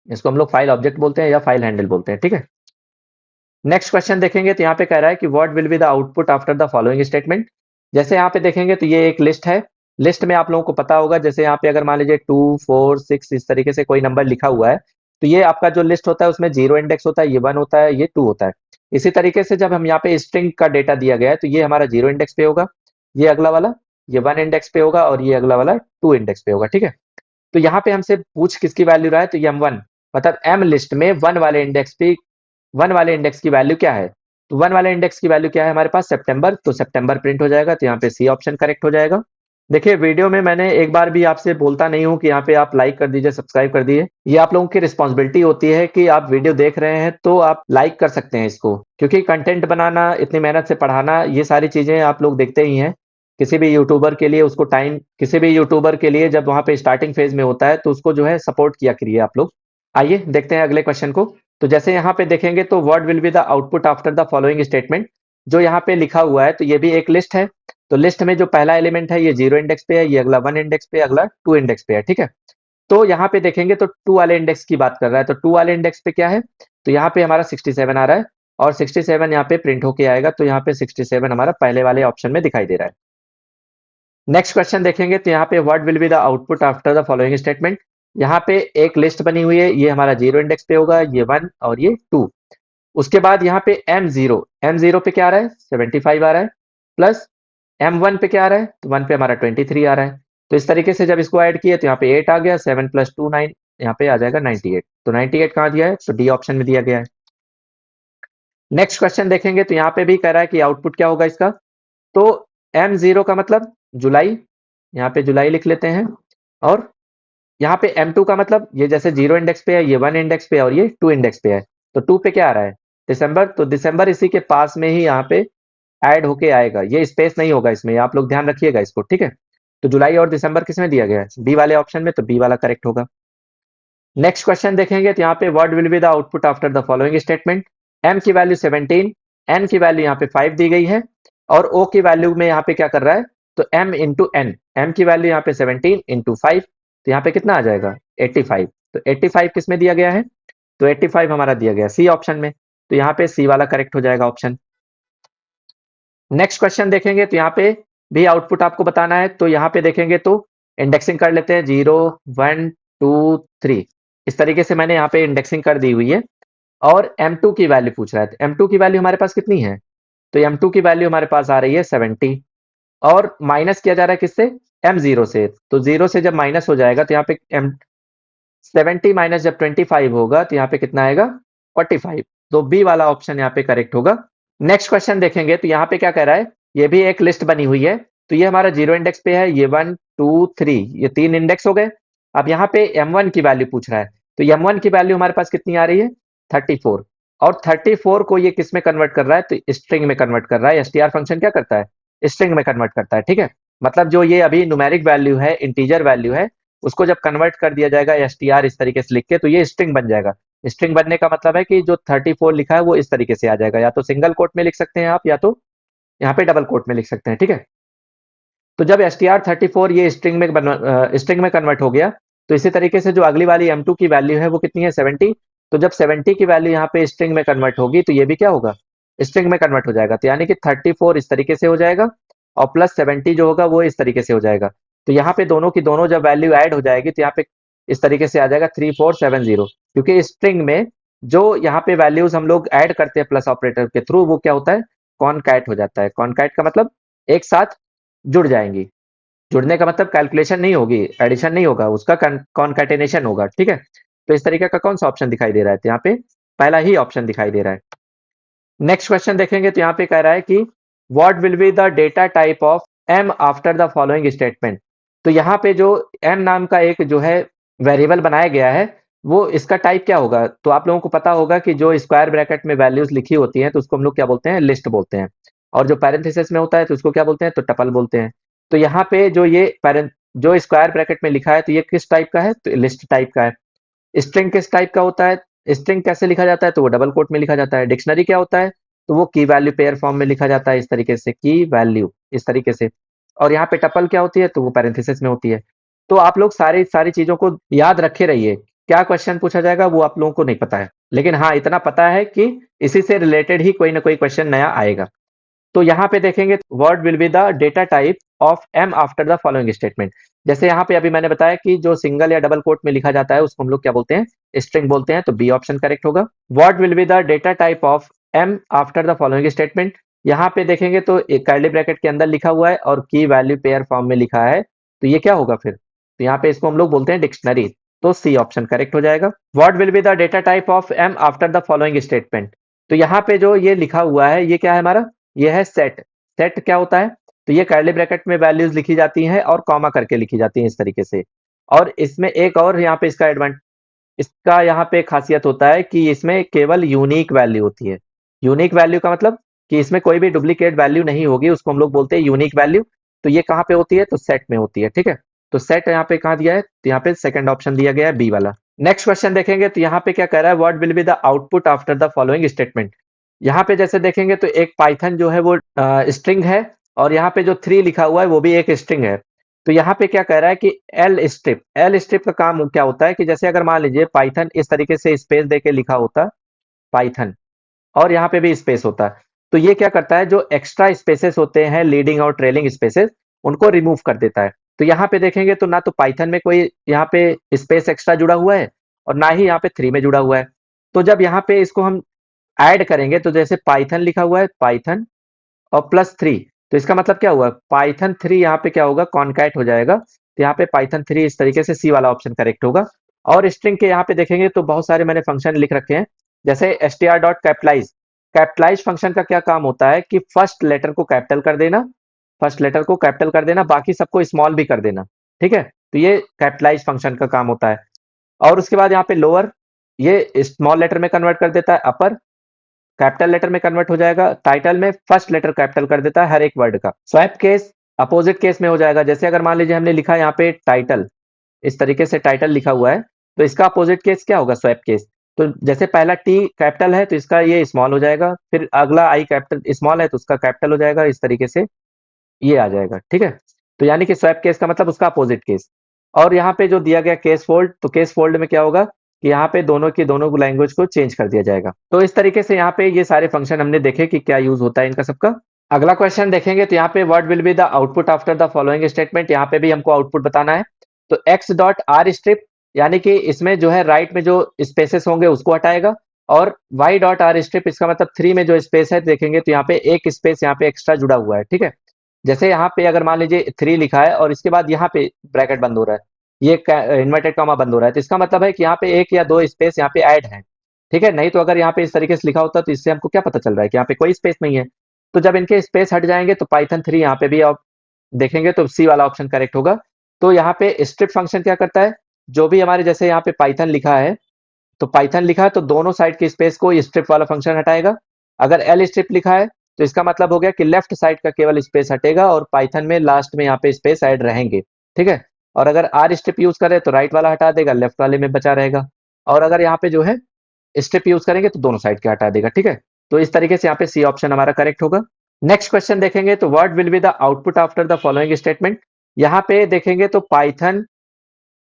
इसको हम लोग फाइल ऑब्जेक्ट बोलते हैं या फाइल हैंडल बोलते हैं। ठीक है, नेक्स्ट क्वेश्चन देखेंगे तो यहाँ पे कह रहा है कि what will be the output after the following statement. जैसे यहाँ पे देखेंगे तो ये एक लिस्ट है, लिस्ट में आप लोगों को पता होगा, जैसे यहाँ पे अगर मान लीजिए 2 4 6 इस तरीके से कोई नंबर लिखा हुआ है, तो ये आपका जो लिस्ट होता है उसमें 0 इंडेक्स होता है, ये 1 होता है, ये 2 होता है। इसी तरीके से जब हम यहाँ पे स्ट्रिंग का डेटा दिया गया है तो ये हमारा 0 इंडेक्स पे होगा, ये अगला वाला ये 1 इंडेक्स पे होगा, और ये अगला वाला 2 इंडेक्स पे होगा। ठीक है, तो यहाँ पे हमसे पूछ किसकी वैल्यू रहा है, तो ये M1, मतलब एम लिस्ट में 1 वाले इंडेक्स की वैल्यू क्या है, तो 1 वाले इंडेक्स की वैल्यू क्या है हमारे पास, सितंबर, तो सितंबर प्रिंट हो जाएगा, तो यहाँ पे सी ऑप्शन करेक्ट हो जाएगा। देखिए वीडियो में मैंने एक बार भी आपसे बोलता नहीं हूँ कि यहाँ पे आप लाइक कर दीजिए, सब्सक्राइब कर दीजिए, ये आप लोगों की रिस्पॉन्सिबिलिटी होती है कि आप वीडियो देख रहे हैं तो आप लाइक कर सकते हैं इसको, क्योंकि कंटेंट बनाना, इतनी मेहनत से पढ़ाना, ये सारी चीजें आप लोग देखते ही हैं। किसी भी यूट्यूबर के लिए उसको टाइम, किसी भी यूट्यूबर के लिए जब वहां पे स्टार्टिंग फेज में होता है तो उसको जो है सपोर्ट किया करिए आप लोग। आइए देखते हैं अगले क्वेश्चन को। तो जैसे यहाँ पे देखेंगे तो what will be the output after the following statement, जो यहाँ पे लिखा हुआ है तो ये भी एक लिस्ट है, तो लिस्ट में जो पहला एलिमेंट है ये 0 इंडेक्स पे है, ये अगला 1 इंडेक्स पे, अगला 2 इंडेक्स पे है। ठीक है, तो यहाँ पे देखेंगे तो 2 वाले इंडेक्स की बात कर रहा है, तो 2 वाले इंडेक्स पे क्या है, तो यहाँ पे हमारा 67 आ रहा है, और 67 यहाँ पे प्रिंट होके आएगा, तो यहाँ पे 67 हमारा पहले वाले ऑप्शन में दिखाई दे रहा है। नेक्स्ट क्वेश्चन देखेंगे तो यहाँ पे what will be the output after the following statement. यहाँ पे एक लिस्ट बनी हुई है, ये हमारा 0 इंडेक्स पे होगा, ये 1 और ये 2। उसके बाद यहाँ पे M0 पे क्या आ रहा है, 75 आ रहा है, प्लस M1 पे क्या आ रहा है, तो 1 पे हमारा 23 आ रहा है। तो इस तरीके से जब इसको ऐड किया तो यहाँ पे 8 आ गया, 7 + 2 9, यहाँ पे आ जाएगा 98। तो 98 कहाँ दिया है, तो डी ऑप्शन में दिया गया है। नेक्स्ट क्वेश्चन देखेंगे तो यहाँ पे भी कह रहा है कि आउटपुट क्या होगा इसका, तो M0 का मतलब जुलाई, यहाँ पे जुलाई लिख लेते हैं, और यहाँ पे M2 का मतलब ये जैसे 0 इंडेक्स पे है, ये 1 इंडेक्स पे है और ये 2 इंडेक्स पे है। तो 2 पे क्या आ रहा है? दिसंबर। तो दिसंबर इसी के पास में ही यहाँ पे ऐड होके आएगा, ये स्पेस नहीं होगा इसमें, आप लोग ध्यान रखिएगा इसको, ठीक है। तो जुलाई और दिसंबर किसमें दिया गया है? बी वाले ऑप्शन में, तो बी वाला करेक्ट होगा। नेक्स्ट क्वेश्चन देखेंगे तो यहाँ पे what will be the output after the following statement. M की वैल्यू 17, एन की वैल्यू यहाँ पे 5 दी गई है और ओ की वैल्यू में यहाँ पे क्या कर रहा है? तो एम इंटू एन, एम की वैल्यू यहाँ पे 17 इंटू 5, तो यहाँ पे कितना आ जाएगा? 85। तो 85 किस में दिया गया है? तो 85 हमारा दिया गया सी ऑप्शन में, तो यहाँ पे सी वाला करेक्ट हो जाएगा ऑप्शन। नेक्स्ट क्वेश्चन देखेंगे तो यहाँ पे भी आउटपुट आपको बताना है। तो यहाँ पे देखेंगे तो इंडेक्सिंग कर लेते हैं, 0 1 2 3, इस तरीके से मैंने यहाँ पे इंडेक्सिंग कर दी हुई है। और M2 की वैल्यू पूछ रहा है, तो M2 की वैल्यू हमारे पास कितनी है? तो M2 की वैल्यू हमारे पास आ रही है 70 और माइनस किया जा रहा है किससे? M0 से। तो 0 से जब माइनस हो जाएगा तो यहाँ पे M 70 माइनस जब 25 होगा तो यहाँ पे कितना आएगा? 45। तो बी वाला ऑप्शन यहाँ पे करेक्ट होगा। नेक्स्ट क्वेश्चन देखेंगे तो यहाँ पे क्या कह रहा है? ये भी एक लिस्ट बनी हुई है, तो ये हमारा 0 इंडेक्स पे है, ये 1 2 3, ये 3 इंडेक्स हो गए। अब यहाँ पे M1 की वैल्यू पूछ रहा है, तो M1 की वैल्यू हमारे पास कितनी आ रही है? 34। और 34 को ये किस में कन्वर्ट कर रहा है? तो स्ट्रिंग में कन्वर्ट कर रहा है। एसटीआर फंक्शन क्या करता है? स्ट्रिंग में कन्वर्ट करता है, ठीक है। मतलब जो ये अभी न्यूमेरिक वैल्यू है, इंटीजर वैल्यू है, उसको जब कन्वर्ट कर दिया जाएगा एसटीआर इस तरीके से लिख के, तो ये स्ट्रिंग बन जाएगा। स्ट्रिंग बनने का मतलब है कि जो 34 लिखा है वो इस तरीके से आ जाएगा, या तो सिंगल कोट में लिख सकते हैं आप, या तो यहाँ पे डबल कोट में लिख सकते हैं, ठीक है। तो जब str34 ये स्ट्रिंग में कन्वर्ट हो गया, तो इसी तरीके से जो अगली वाली M2 की वैल्यू है वो कितनी है? 70। तो जब 70 की वैल्यू यहाँ पे स्ट्रिंग में कन्वर्ट होगी तो ये भी क्या होगा? स्ट्रिंग में कन्वर्ट हो जाएगा। तो यानी कि 34 इस तरीके से हो जाएगा और प्लस 70 जो होगा वो इस तरीके से हो जाएगा। तो यहाँ पे दोनों की दोनों जब वैल्यू ऐड हो जाएगी तो यहाँ पे इस तरीके से आ जाएगा 3470, क्योंकि स्ट्रिंग में जो यहाँ पे वैल्यूज हम लोग ऐड करते हैं प्लस ऑपरेटर के थ्रू, वो क्या होता है? कॉनकैट हो जाता है। कॉनकैट का मतलब एक साथ जुड़ जाएंगी। जुड़ने का मतलब कैलकुलेशन नहीं होगी, एडिशन नहीं होगा, उसका कॉन्कैटिनेशन होगा, ठीक है। तो इस तरीके का कौन सा ऑप्शन दिखाई दे रहा है? तो यहाँ पे पहला ही ऑप्शन दिखाई दे रहा है। नेक्स्ट क्वेश्चन देखेंगे तो यहाँ पे कह रहा है कि what will be the data type of M after the following statement. तो यहाँ पे जो एम नाम का एक जो है वेरिएबल बनाया गया है, वो इसका टाइप क्या होगा? तो आप लोगों को पता होगा कि जो स्क्वायर ब्रैकेट में वैल्यूज लिखी होती हैं तो उसको हम लोग क्या बोलते हैं? लिस्ट बोलते हैं। और जो पैरेंथेसिस में होता है तो उसको क्या बोलते हैं? तो टपल बोलते हैं। तो यहाँ पे जो ये जो स्क्वायर ब्रैकेट में लिखा है तो ये किस टाइप का है? तो लिस्ट टाइप का है। स्ट्रिंग किस टाइप का होता है? स्ट्रिंग कैसे लिखा जाता है? तो वो डबल कोट में लिखा जाता है। डिक्शनरी क्या होता है? तो वो की वैल्यू पेयर फॉर्म में लिखा जाता है, इस तरीके से की वैल्यू, इस तरीके से। और यहाँ पे टपल क्या होती है? तो वो पैरेंथेसिस में होती है। तो आप लोग सारी सारी चीजों को याद रखे रहिए। क्या क्वेश्चन पूछा जाएगा वो आप लोगों को नहीं पता है, लेकिन हाँ इतना पता है कि इसी से रिलेटेड ही कोई ना कोई क्वेश्चन नया आएगा। तो यहाँ पे देखेंगे what will be the data type of M after the following statement. जैसे यहाँ पे अभी मैंने बताया कि जो सिंगल या डबल कोट में लिखा जाता है उसको हम लोग क्या बोलते हैं? स्ट्रिंग बोलते हैं। तो बी ऑप्शन करेक्ट होगा। What will be the data type of M after the following statement. यहाँ पे देखेंगे तो एक कर्ली ब्रैकेट के अंदर लिखा हुआ है और की वैल्यू पेयर फॉर्म में लिखा है, तो ये क्या होगा फिर? तो यहाँ पे इसको हम लोग बोलते हैं डिक्शनरी। तो सी ऑप्शन करेक्ट हो जाएगा। What will be the data type of M after the following statement. तो यहाँ पे जो ये लिखा हुआ है ये क्या है हमारा? ये है सेट। सेट क्या होता है? तो ये कर्ली ब्रैकेट में वैल्यूज लिखी जाती हैं और कॉमा करके लिखी जाती हैं इस तरीके से। और इसमें एक और यहाँ पे इसका यहाँ पे खासियत होता है कि इसमें केवल यूनिक वैल्यू होती है। यूनिक वैल्यू का मतलब कि इसमें कोई भी डुप्लीकेट वैल्यू नहीं होगी, उसको हम लोग बोलते हैं यूनिक वैल्यू। तो ये कहाँ पे होती है? तो सेट में होती है, ठीक है। तो सेट यहाँ पे कहाँ दिया है? तो यहाँ पे सेकंड ऑप्शन दिया गया है, बी वाला। नेक्स्ट क्वेश्चन देखेंगे तो यहाँ पे क्या कह रहा है? What will be the output after the following statement. यहाँ पे जैसे देखेंगे तो एक पाइथन जो है वो स्ट्रिंग है और यहाँ पे जो 3 लिखा हुआ है वो भी एक स्ट्रिंग है। तो यहाँ पे क्या कह रहा है कि एल स्ट्रिप का काम क्या होता है कि जैसे अगर मान लीजिए पाइथन इस तरीके से स्पेस देके लिखा होता पाइथन, और यहाँ पे भी स्पेस होता, तो ये क्या करता है? जो एक्स्ट्रा स्पेसेस होते हैं, लीडिंग और ट्रेलिंग स्पेसेस, उनको रिमूव कर देता है। तो यहाँ पे देखेंगे तो ना तो पाइथन में कोई यहाँ पे स्पेस एक्स्ट्रा जुड़ा हुआ है और ना ही यहाँ पे 3 में जुड़ा हुआ है। तो जब यहाँ पे इसको हम ऐड करेंगे तो जैसे पाइथन लिखा हुआ है, पाइथन और प्लस 3, तो इसका मतलब क्या हुआ? पाइथन 3 यहाँ पे क्या होगा? कॉनकैट हो जाएगा। तो यहाँ पे पाइथन 3 इस तरीके से सी वाला ऑप्शन करेक्ट होगा। और स्ट्रिंग के यहाँ पे देखेंगे तो बहुत सारे मैंने फंक्शन लिख रखे हैं, जैसे str dot capitalize. Capitalize function का क्या काम होता है कि फर्स्ट लेटर को कैपिटल कर देना, फर्स्ट लेटर को कैपिटल कर देना, बाकी सबको स्मॉल भी कर देना, ठीक है। तो ये कैपिटलाइज फंक्शन का काम होता है। और उसके बाद यहाँ पे लोअर, ये स्मॉल लेटर में कन्वर्ट कर देता है, अपर कैपिटल लेटर में कन्वर्ट हो जाएगा, टाइटल में फर्स्ट लेटर कैपिटल कर देता है हर एक वर्ड का। स्वैप केस अपोजिट केस में हो जाएगा। जैसे अगर मान लीजिए हमने लिखा है यहाँ पे टाइटल, इस तरीके से टाइटल लिखा हुआ है, तो इसका अपोजिट केस क्या होगा? Swap case. तो जैसे पहला टी कैपिटल है तो इसका ये स्मॉल हो जाएगा, फिर अगला आई कैपिटल स्मॉल है तो उसका कैपिटल हो जाएगा, इस तरीके से ये आ जाएगा, ठीक है। तो यानी कि स्वैप केस का मतलब उसका अपोजिट केस। और यहाँ पे जो दिया गया केस फोल्ड, तो केस फोल्ड में क्या होगा कि यहाँ पे दोनों की दोनों लैंग्वेज को चेंज कर दिया जाएगा। तो इस तरीके से यहाँ पे ये सारे फंक्शन हमने देखे कि क्या यूज होता है इनका सबका। अगला क्वेश्चन देखेंगे तो यहाँ पे what will be the output after the following statement. यहाँ पे भी हमको आउटपुट बताना है। तो एक्स डॉट आर स्ट्रिप, यानी कि इसमें जो है राइट में जो स्पेसेस होंगे उसको हटाएगा, और वाई डॉट आर स्ट्रिप, इसका मतलब 3 में जो स्पेस है देखेंगे तो यहाँ पे एक स्पेस यहाँ पे एक्स्ट्रा जुड़ा हुआ है, ठीक है। जैसे यहाँ पे अगर मान लीजिए 3 लिखा है और इसके बाद यहाँ पे ब्रैकेट बंद हो रहा है, ये इन्वर्टेड कॉमा बंद हो रहा है, तो इसका मतलब है कि यहाँ पे एक या दो स्पेस यहाँ पे ऐड है, ठीक है। नहीं तो अगर यहाँ पे इस तरीके से लिखा होता तो इससे हमको क्या पता चल रहा है कि यहाँ पे कोई स्पेस नहीं है। तो जब इनके स्पेस हट जाएंगे तो पाइथन 3 यहाँ पे भी आप देखेंगे तो सी वाला ऑप्शन करेक्ट होगा। तो यहाँ पे स्ट्रिप फंक्शन क्या करता है, जो भी हमारे जैसे यहाँ पे पाइथन लिखा है, तो पाइथन लिखा है तो दोनों साइड के स्पेस को ये स्ट्रिप वाला फंक्शन हटाएगा। अगर एल स्ट्रिप लिखा है तो इसका मतलब हो गया कि लेफ्ट साइड का केवल स्पेस हटेगा और पाइथन में लास्ट में यहाँ पे स्पेस ऐड रहेंगे, ठीक है। और अगर आर स्ट्रिप यूज करें तो राइट वाला हटा देगा, लेफ्ट वाले में बचा रहेगा। और अगर यहाँ पे जो है स्ट्रिप यूज करेंगे तो दोनों साइड के हटा देगा, ठीक है। तो इस तरीके से यहाँ पे सी ऑप्शन हमारा करेक्ट होगा। नेक्स्ट क्वेश्चन देखेंगे तो what will be the output after the following statement. यहाँ पे देखेंगे तो पाइथन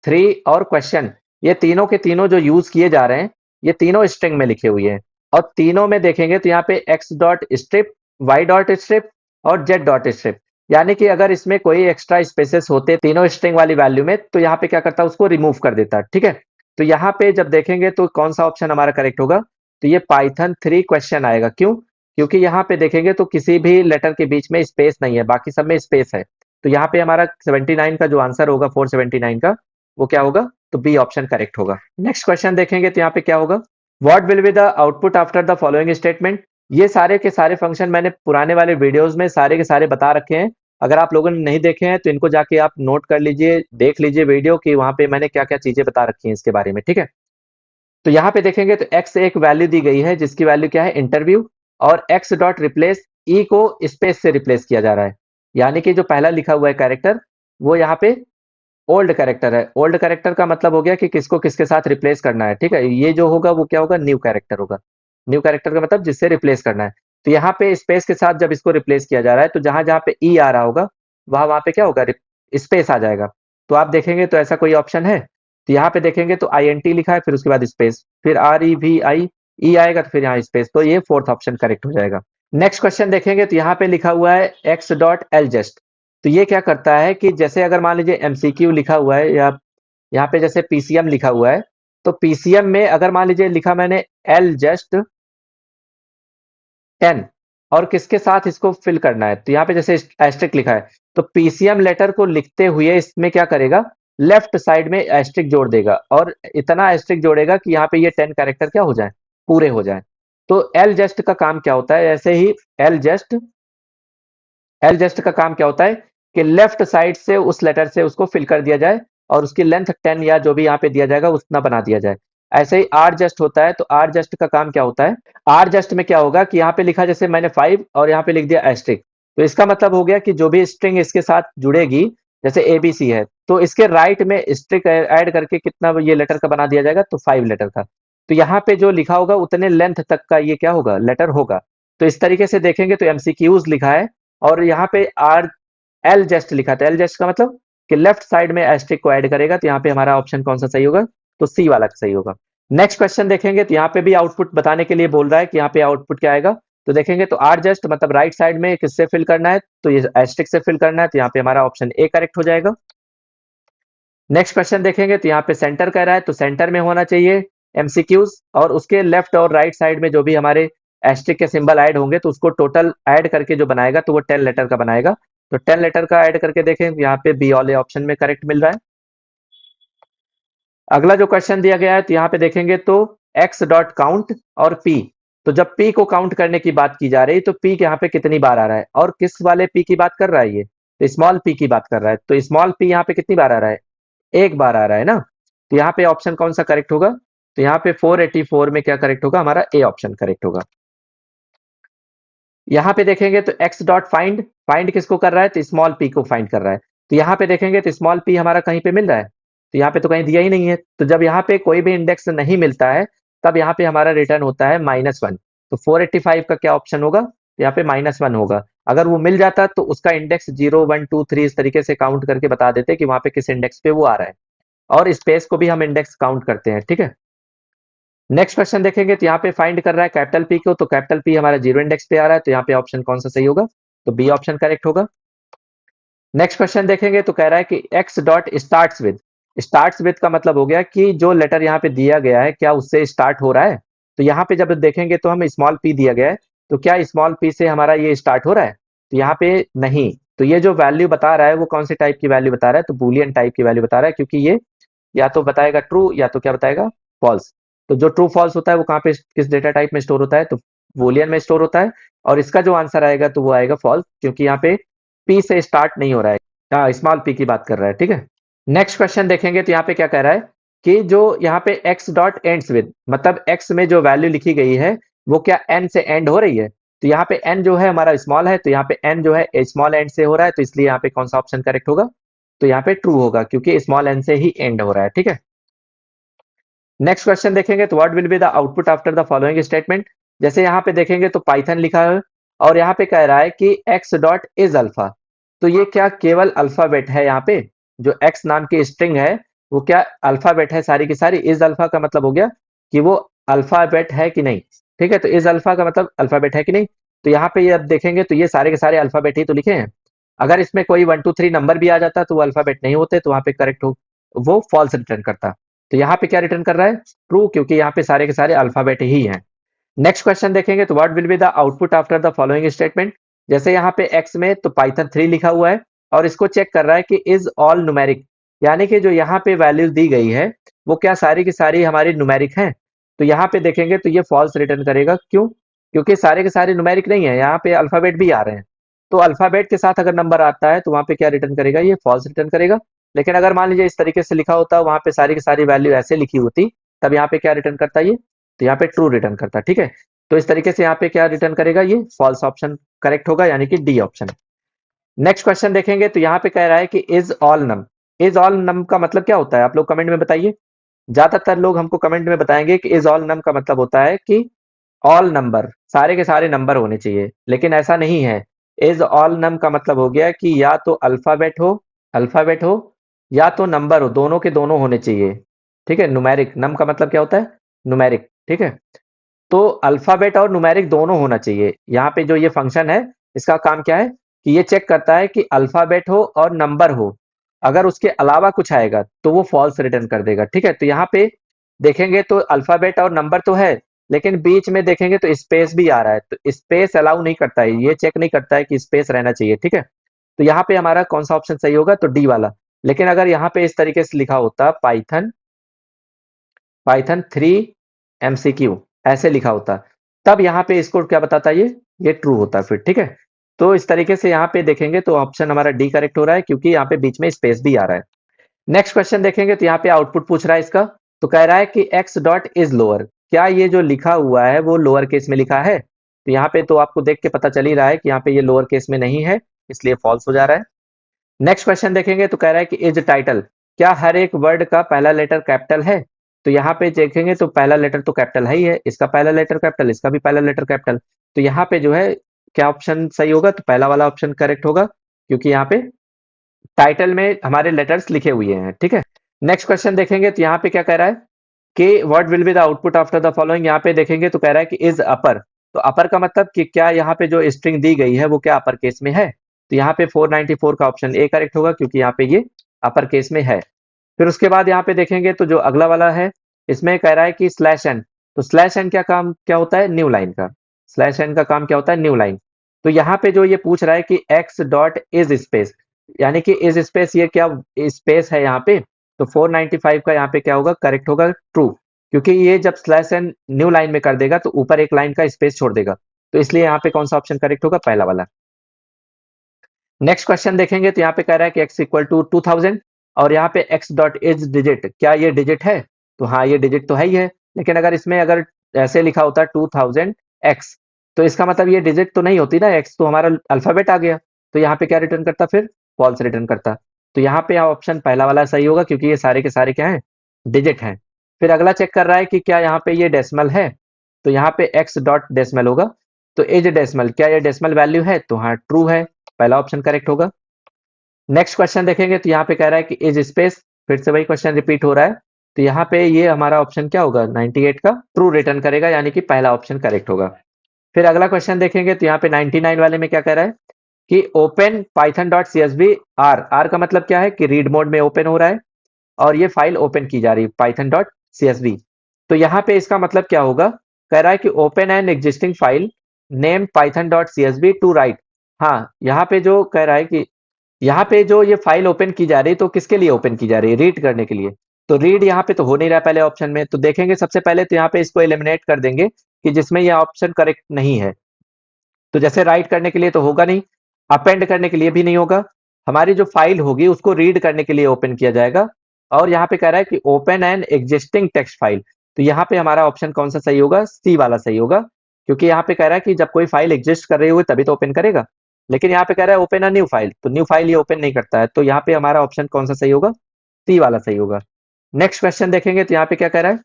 3 और क्वेश्चन, ये तीनों के तीनों जो यूज किए जा रहे हैं ये तीनों स्ट्रिंग में लिखे हुए हैं। और तीनों में देखेंगे तो यहाँ पे X dot strip, Y dot strip और जेड डॉट स्ट्रिप, यानी कि अगर इसमें कोई एक्स्ट्रा स्पेसेस होते तीनों स्ट्रिंग वाली वैल्यू में तो यहाँ पे क्या करता है, उसको रिमूव कर देता है, ठीक है। तो यहाँ पे जब देखेंगे तो कौन सा ऑप्शन हमारा करेक्ट होगा, तो ये पाइथन 3 क्वेश्चन आएगा। क्यों? क्योंकि यहाँ पे देखेंगे तो किसी भी लेटर के बीच में स्पेस नहीं है, बाकी सब में स्पेस है। तो यहाँ पे हमारा 79 का जो आंसर होगा 479 का, वो क्या होगा, तो बी ऑप्शन करेक्ट होगा। नेक्स्ट क्वेश्चन देखेंगे तो यहाँ पे क्या होगा, what will be the output after the following statement. ये सारे के सारे फंक्शन मैंने पुराने वाले वीडियोस में सारे के सारे बता रखे हैं। अगर आप लोगों ने नहीं देखे हैं तो इनको जाके आप नोट कर लीजिए, देख लीजिए वीडियो कि वहां पे मैंने क्या क्या चीजें बता रखी हैं इसके बारे में, ठीक है। तो यहाँ पे देखेंगे तो एक्स एक वैल्यू दी गई है जिसकी वैल्यू क्या है, इंटरव्यू, और एक्स डॉट रिप्लेस ई को स्पेस से रिप्लेस किया जा रहा है। यानी कि जो पहला लिखा हुआ है कैरेक्टर वो यहाँ पे ओल्ड कैरेक्टर है। ओल्ड कैरेक्टर का मतलब हो गया कि किसको किसके साथ रिप्लेस करना है, ठीक है। ये जो होगा वो क्या होगा, न्यू कैरेक्टर होगा। न्यू कैरेक्टर का मतलब जिससे रिप्लेस करना है। तो यहाँ पे स्पेस के साथ जब इसको रिप्लेस किया जा रहा है तो जहां जहां पे ई आ रहा होगा वहां पे क्या होगा, स्पेस आ जाएगा। तो आप देखेंगे तो ऐसा कोई ऑप्शन है, तो यहाँ पे देखेंगे तो आई एन टी लिखा है, फिर उसके बाद स्पेस, फिर आर ई वी आई ई आएगा तो फिर यहाँ स्पेस, तो ये फोर्थ ऑप्शन करेक्ट हो जाएगा। नेक्स्ट क्वेश्चन देखेंगे तो यहाँ पे लिखा हुआ है एक्स डॉट एल जस्ट। तो ये क्या करता है कि जैसे अगर मान लीजिए एमसीक्यू लिखा हुआ है या यहाँ पे जैसे पीसीएम लिखा हुआ है, तो पीसीएम में अगर मान लीजिए लिखा मैंने एल जस्ट 10 और किसके साथ इसको फिल करना है, तो यहाँ पे जैसे एस्ट्रिक लिखा है तो पीसीएम लेटर को लिखते हुए इसमें क्या करेगा, लेफ्ट साइड में एस्ट्रिक जोड़ देगा और इतना एस्ट्रिक जोड़ेगा कि यहाँ पे ये 10 कैरेक्टर क्या हो जाए, पूरे हो जाए। तो एल जस्ट का काम क्या होता है, ऐसे ही एल जस्ट का काम क्या होता है कि लेफ्ट साइड से उस लेटर से उसको फिल कर दिया जाए और उसकी लेंथ 10 या जो भी यहाँ पे दिया जाएगा उतना बना दिया जाए। ऐसे ही आर जस्ट होता है, तो आर जस्ट का काम क्या होता है, आर जस्ट में क्या होगा कि यहाँ पे लिखा जैसे मैंने 5 और यहाँ पे लिख दिया एस्ट्रिक, तो इसका मतलब हो गया कि जो भी स्ट्रिंग इसके साथ जुड़ेगी, जैसे एबीसी है तो इसके राइट में स्ट्रिक ऐड करके कितना ये लेटर का बना दिया जाएगा, तो 5 लेटर का। तो यहाँ पे जो लिखा होगा उतने लेंथ तक का ये क्या होगा, लेटर होगा। तो इस तरीके से देखेंगे तो एमसीक्यूज लिखा है और यहाँ पे आर एल जस्ट लिखा था। एल जस्ट का मतलब कि लेफ्ट साइड में एस्ट्रिक को ऐड करेगा, तो यहाँ पे हमारा ऑप्शन कौन सा सही होगा, तो सी वाला सही होगा। नेक्स्ट क्वेश्चन देखेंगे तो यहाँ पे भी आउटपुट बताने के लिए बोल रहा है कि यहाँ पे आउटपुट क्या आएगा। तो देखेंगे तो आर जस्ट मतलब राइट साइड में किससे फिल करना है, तो ये एस्ट्रिक से फिल करना है, तो यहाँ पे हमारा ऑप्शन ए करेक्ट हो जाएगा। नेक्स्ट क्वेश्चन देखेंगे तो यहाँ पे सेंटर कह रहा है, तो सेंटर में होना चाहिए एमसीक्यूज और उसके लेफ्ट और राइट साइड में जो भी हमारे एस्ट्रिक के सिंबल ऐड होंगे तो उसको टोटल ऐड करके जो बनाएगा तो वो 10 लेटर का बनाएगा। तो 10 लेटर का ऐड करके देखें, यहाँ पे बी वाले ऑप्शन में करेक्ट मिल रहा है। अगला जो क्वेश्चन दिया गया है तो यहाँ पे देखेंगे तो एक्स डॉट काउंट और पी। तो जब पी को काउंट करने की बात की जा रही है तो पी यहाँ पे कितनी बार आ रहा है और किस वाले पी की बात कर रहा है, ये तो स्मॉल पी की बात कर रहा है। तो स्मॉल पी यहाँ पे कितनी बार आ रहा है, एक बार आ रहा है ना, तो यहाँ पे ऑप्शन कौन सा करेक्ट होगा? तो यहाँ पे 484 में क्या करेक्ट होगा? हमारा ए ऑप्शन करेक्ट होगा। यहाँ पे देखेंगे तो एक्स डॉट फाइंड, फाइंड किसको कर रहा है? तो स्मॉल पी को फाइंड कर रहा है। तो यहाँ पे देखेंगे तो स्मॉल पी हमारा कहीं पे मिल रहा है? तो यहाँ पे तो कहीं दिया ही नहीं है। तो जब यहाँ पे कोई भी इंडेक्स नहीं मिलता है, तब यहाँ पे हमारा रिटर्न होता है -1। तो 485 का क्या ऑप्शन होगा? तो यहाँ पे -1 होगा। अगर वो मिल जाता तो उसका इंडेक्स 0 1 2 3 इस तरीके से काउंट करके बता देते कि वहां पे किस इंडेक्स पे वो आ रहा है। और स्पेस को भी हम इंडेक्स काउंट करते हैं, ठीक है। नेक्स्ट क्वेश्चन देखेंगे तो यहाँ पे फाइंड कर रहा है कैपिटल पी को, तो कैपिटल पी हमारा 0 इंडेक्स पे आ रहा है, तो यहाँ पे ऑप्शन कौन सा सही होगा? तो बी ऑप्शन करेक्ट होगा। नेक्स्ट क्वेश्चन देखेंगे तो कह रहा है कि एक्स डॉट स्टार्ट्स विद का मतलब हो गया कि जो लेटर यहाँ पे दिया गया है क्या उससे स्टार्ट हो रहा है? तो यहाँ पे जब देखेंगे तो हम स्मॉल पी दिया गया है, तो क्या स्मॉल पी से हमारा ये स्टार्ट हो रहा है? तो यहाँ पे नहीं। तो ये जो वैल्यू बता रहा है वो कौन से टाइप की वैल्यू बता रहा है? तो बूलियन टाइप की वैल्यू बता रहा है, क्योंकि ये या तो बताएगा ट्रू या तो क्या बताएगा? फॉल्स। तो जो ट्रू फॉल्स होता है वो कहाँ पे किस डेटा टाइप में स्टोर होता है? तो बूलियन में स्टोर होता है। और इसका जो आंसर आएगा तो वो आएगा फॉल्स, क्योंकि यहाँ पे पी से स्टार्ट नहीं हो रहा है। हाँ, स्मॉल पी की बात कर रहा है, ठीक है। नेक्स्ट क्वेश्चन देखेंगे तो यहाँ पे क्या कह रहा है कि जो यहाँ पे एक्स डॉट एंड्स विद, मतलब एक्स में जो वैल्यू लिखी गई है वो क्या एन से एंड हो रही है? तो यहाँ पे एन जो है हमारा स्मॉल है, तो यहाँ पे एन जो है स्मॉल एंड से हो रहा है, तो इसलिए यहाँ पे कौन सा ऑप्शन करेक्ट होगा? तो यहाँ पे ट्रू होगा, क्योंकि स्मॉल एन से ही एंड हो रहा है, ठीक है। नेक्स्ट क्वेश्चन देखेंगे तो what will be the output after the following statement. जैसे यहाँ पे देखेंगे तो पाइथन लिखा है और यहाँ पे कह रहा है कि एक्स डॉट इज अल्फा। तो ये क्या केवल अल्फाबेट है? यहाँ पे जो एक्स नाम की स्ट्रिंग है वो क्या अल्फाबेट है सारी की सारी? इज अल्फा का मतलब हो गया कि वो अल्फाबेट है कि नहीं, ठीक है। तो इज अल्फा का मतलब अल्फाबेट है कि नहीं। तो यहाँ पे ये अब देखेंगे तो ये सारे के सारे अल्फाबेट ही तो लिखे हैं। अगर इसमें कोई 1 2 3 नंबर भी आ जाता तो वो अल्फाबेट नहीं होते, तो वहां पे करेक्ट हो, वो फॉल्स रिटर्न करता। तो यहाँ पे क्या रिटर्न कर रहा है? ट्रू, क्योंकि यहाँ पे सारे के सारे अल्फाबेट ही हैं। नेक्स्ट क्वेश्चन देखेंगे तो what will be the output after the following statement. जैसे यहाँ पे एक्स में तो पाइथन 3 लिखा हुआ है और इसको चेक कर रहा है कि इज ऑल न्यूमेरिक, यानी कि जो यहाँ पे वैल्यूज दी गई है वो क्या सारी की सारी हमारी न्यूमेरिक हैं। तो यहाँ पे देखेंगे तो ये फॉल्स रिटर्न करेगा। क्यों? क्योंकि सारे के सारे न्यूमेरिक नहीं है, यहाँ पे अल्फाबेट भी आ रहे हैं। तो अल्फाबेट के साथ अगर नंबर आता है तो वहां पे क्या रिटर्न करेगा? ये फॉल्स रिटर्न करेगा। लेकिन अगर मान लीजिए इस तरीके से लिखा होता, वहां पे सारी की सारी वैल्यू ऐसे लिखी होती, तब यहाँ पे क्या रिटर्न करता ये? तो यहाँ पे ट्रू रिटर्न करता, ठीक है। तो इस तरीके से यहाँ पे क्या रिटर्न करेगा? ये फॉल्स ऑप्शन करेक्ट होगा, यानी कि डी ऑप्शन। नेक्स्ट क्वेश्चन देखेंगे तो यहाँ पे कह रहा है कि is all numb. Is all numb का मतलब क्या होता है? आप लोग कमेंट में बताइए। ज्यादातर लोग हमको कमेंट में बताएंगे कि इज ऑल नम का मतलब होता है कि ऑल नंबर, सारे के सारे नंबर होने चाहिए, लेकिन ऐसा नहीं है। इज ऑल नम का मतलब हो गया कि या तो अल्फाबेट हो या तो नंबर हो, दोनों के दोनों होने चाहिए, ठीक है। न्यूमेरिक, नम का मतलब क्या होता है? न्यूमेरिक, ठीक है। तो अल्फाबेट और न्यूमेरिक दोनों होना चाहिए। यहाँ पे जो ये फंक्शन है इसका काम क्या है कि ये चेक करता है कि अल्फाबेट हो और नंबर हो। अगर उसके अलावा कुछ आएगा तो वो फॉल्स रिटर्न कर देगा, ठीक है। तो यहाँ पे देखेंगे तो अल्फाबेट और नंबर तो है, लेकिन बीच में देखेंगे तो स्पेस भी आ रहा है, तो स्पेस अलाउ नहीं करता है, ये चेक नहीं करता है कि स्पेस रहना चाहिए, ठीक है। तो यहाँ पे हमारा कौन सा ऑप्शन सही होगा? तो डी वाला। लेकिन अगर यहाँ पे इस तरीके से लिखा होता पाइथन पाइथन 3 एमसीक्यू ऐसे लिखा होता, तब यहाँ पे इसको क्या बताता ये ट्रू होता फिर, ठीक है। तो इस तरीके से यहाँ पे देखेंगे तो ऑप्शन हमारा डी करेक्ट हो रहा है, क्योंकि यहाँ पे बीच में स्पेस भी आ रहा है। नेक्स्ट क्वेश्चन देखेंगे तो यहाँ पे आउटपुट पूछ रहा है इसका, तो कह रहा है कि एक्स डॉट इज लोअर। क्या ये जो लिखा हुआ है वो लोअर केस में लिखा है? तो यहाँ पे तो आपको देख के पता चल ही रहा है कि यहाँ पे ये लोअर केस में नहीं है, इसलिए फॉल्स हो जा रहा है। नेक्स्ट क्वेश्चन देखेंगे तो कह रहा है कि इज टाइटल, क्या हर एक वर्ड का पहला लेटर कैपिटल है? तो यहाँ पे देखेंगे तो पहला लेटर तो कैपिटल है ही है, इसका पहला लेटर कैपिटल, इसका भी पहला लेटर कैपिटल। तो यहाँ पे जो है क्या ऑप्शन सही होगा? तो पहला वाला ऑप्शन करेक्ट होगा, क्योंकि यहाँ पे टाइटल में हमारे लेटर्स लिखे हुए हैं, ठीक है। नेक्स्ट क्वेश्चन देखेंगे तो यहाँ पे क्या कह रहा है कि what will be the output after the following. यहाँ पे देखेंगे तो कह रहा है कि इज अपर। तो अपर का मतलब कि क्या यहाँ पे जो स्ट्रिंग दी गई है वो क्या अपर केस में है? तो यहाँ पे 494 का ऑप्शन ए करेक्ट होगा, क्योंकि यहाँ पे ये अपर केस में है। फिर उसके बाद यहाँ पे देखेंगे तो जो अगला वाला है इसमें कह रहा है कि स्लैश एन। तो स्लैश एन क्या काम क्या होता है? न्यू लाइन का। स्लैश एन का काम क्या होता है? New line. तो यहाँ पे जो ये पूछ रहा है कि एक्स डॉट इज स्पेस, यानी कि इज स्पेस ये क्या स्पेस है यहाँ पे? तो 495 का यहाँ पे क्या होगा? करेक्ट होगा ट्रू, क्योंकि ये जब स्लैश एन न्यू लाइन में कर देगा तो ऊपर एक लाइन का स्पेस छोड़ देगा, तो इसलिए यहाँ पे कौन सा ऑप्शन करेक्ट होगा? पहला वाला। नेक्स्ट क्वेश्चन देखेंगे तो यहाँ पे कह रहा है कि x इक्वल टू 2000। और यहाँ पे x डॉट इज डिजिट, क्या ये डिजिट है? तो हाँ, ये डिजिट तो है ही है। लेकिन अगर इसमें अगर ऐसे लिखा होता 2000 x, तो इसका मतलब ये डिजिट तो नहीं होती ना, x तो हमारा अल्फाबेट आ गया। तो यहाँ पे क्या रिटर्न करता, फिर फॉल्स रिटर्न करता। तो यहाँ पे ऑप्शन पहला वाला सही होगा, क्योंकि ये सारे के सारे क्या हैं, डिजिट हैं। फिर अगला चेक कर रहा है कि क्या यहाँ पे ये डेसिमल है, तो यहाँ पे x डॉट डेसिमल होगा। तो इज डेसिमल, क्या ये डेसिमल वैल्यू है? तो हाँ, ट्रू है, पहला ऑप्शन करेक्ट होगा। नेक्स्ट क्वेश्चन देखेंगे तो यहाँ पे कह रहा है कि इज स्पेस, फिर से वही क्वेश्चन रिपीट हो रहा है। तो यहाँ पे ये हमारा ऑप्शन क्या होगा, 98 का ट्रू रिटर्न करेगा, यानी कि पहला ऑप्शन करेक्ट होगा। फिर अगला क्वेश्चन देखेंगे तो यहाँ पे 99 वाले में क्या कह रहा है कि open Python dot CSV R, R का मतलब क्या है कि रीड मोड में ओपन हो रहा है और ये फाइल ओपन की जा रही है पाइथन डॉट सीएसवी। तो यहाँ पे इसका मतलब क्या होगा, कह रहा है कि open an existing file name Python dot CSV to write. हाँ, यहाँ पे जो कह रहा है कि यहाँ पे जो ये फाइल ओपन की जा रही है, तो किसके लिए ओपन की जा रही है, रीड करने के लिए। तो रीड यहाँ पे तो हो नहीं रहा है पहले ऑप्शन में, तो देखेंगे सबसे पहले तो यहाँ पे इसको एलिमिनेट कर देंगे कि जिसमें यह ऑप्शन करेक्ट नहीं है। तो जैसे राइट करने के लिए तो होगा नहीं, अपेंड करने के लिए भी नहीं होगा, हमारी जो फाइल होगी उसको रीड करने के लिए ओपन किया जाएगा। और यहाँ पे कह रहा है कि open an existing text file, तो यहाँ पे हमारा ऑप्शन कौन सा सही होगा, सी वाला सही होगा। क्योंकि यहाँ पे कह रहा है कि जब कोई फाइल एग्जिस्ट कर रही होगी तभी तो ओपन करेगा। लेकिन यहाँ पे कह रहा है ओपन अ न्यू फाइल, तो न्यू फाइल ये ओपन नहीं करता है, तो यहाँ पे हमारा ऑप्शन कौन सा सही होगा, सी वाला सही होगा। नेक्स्ट क्वेश्चन देखेंगे तो यहाँ पे क्या कह रहा है,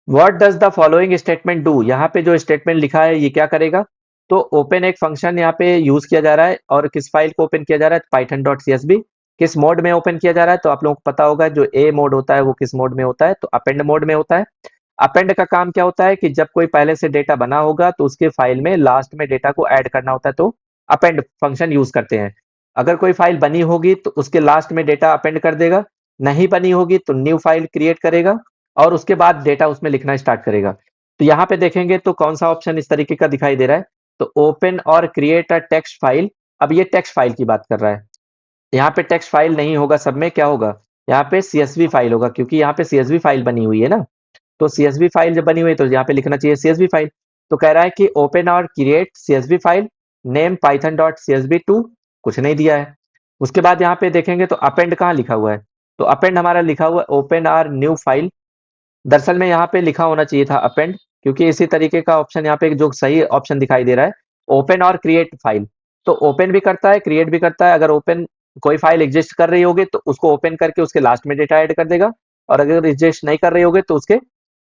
what does the following statement do, यहाँ पे जो स्टेटमेंट लिखा है ये क्या करेगा। तो ओपन एक फंक्शन यहाँ पे यूज किया जा रहा है, और किस फाइल को ओपन किया जा रहा है, पाइथन डॉट सीएसवी। किस मोड में ओपन किया जा रहा है, तो आप लोगों को पता होगा जो ए मोड होता है वो किस मोड में होता है, तो अपेंड मोड में होता है। अपेंड का काम क्या होता है कि जब कोई पहले से डेटा बना होगा तो उसके फाइल में लास्ट में डेटा को ऐड करना होता है, तो अपेंड फंक्शन यूज करते हैं। अगर कोई फाइल बनी होगी तो उसके लास्ट में डेटा अपेंड कर देगा, नहीं बनी होगी तो न्यू फाइल क्रिएट करेगा और उसके बाद डेटा उसमें लिखना स्टार्ट करेगा। तो यहाँ पे देखेंगे तो कौन सा ऑप्शन इस तरीके का दिखाई दे रहा है, तो ओपन और क्रिएट अ टेक्स्ट फाइल। अब ये टेक्स्ट फाइल की बात कर रहा है, यहाँ पे टेक्स्ट फाइल नहीं होगा, सब में क्या होगा, यहाँ पे सीएसवी फाइल होगा, क्योंकि यहाँ पे सीएसवी फाइल बनी हुई है ना। तो सीएसवी फाइल जब बनी हुई है तो यहाँ पे लिखना चाहिए सीएसवी फाइल। तो कह रहा है कि ओपन और create CSV file name Python dot CSV to, कुछ नहीं दिया है। उसके बाद यहाँ पे देखेंगे तो अपेंड कहाँ लिखा हुआ है, तो अपेंड हमारा लिखा हुआ है ओपन आर न्यू फाइल। दरअसल में यहाँ पे लिखा होना चाहिए था अपेंड, क्योंकि इसी तरीके का ऑप्शन यहाँ पे जो सही ऑप्शन दिखाई दे रहा है, ओपन और क्रिएट फाइल। तो ओपन भी करता है, क्रिएट भी करता है। अगर ओपन कोई फाइल एग्जिस्ट कर रही होगी तो उसको ओपन करके उसके लास्ट में डेटा ऐड कर देगा, और अगर एग्जिस्ट नहीं कर रही होगी तो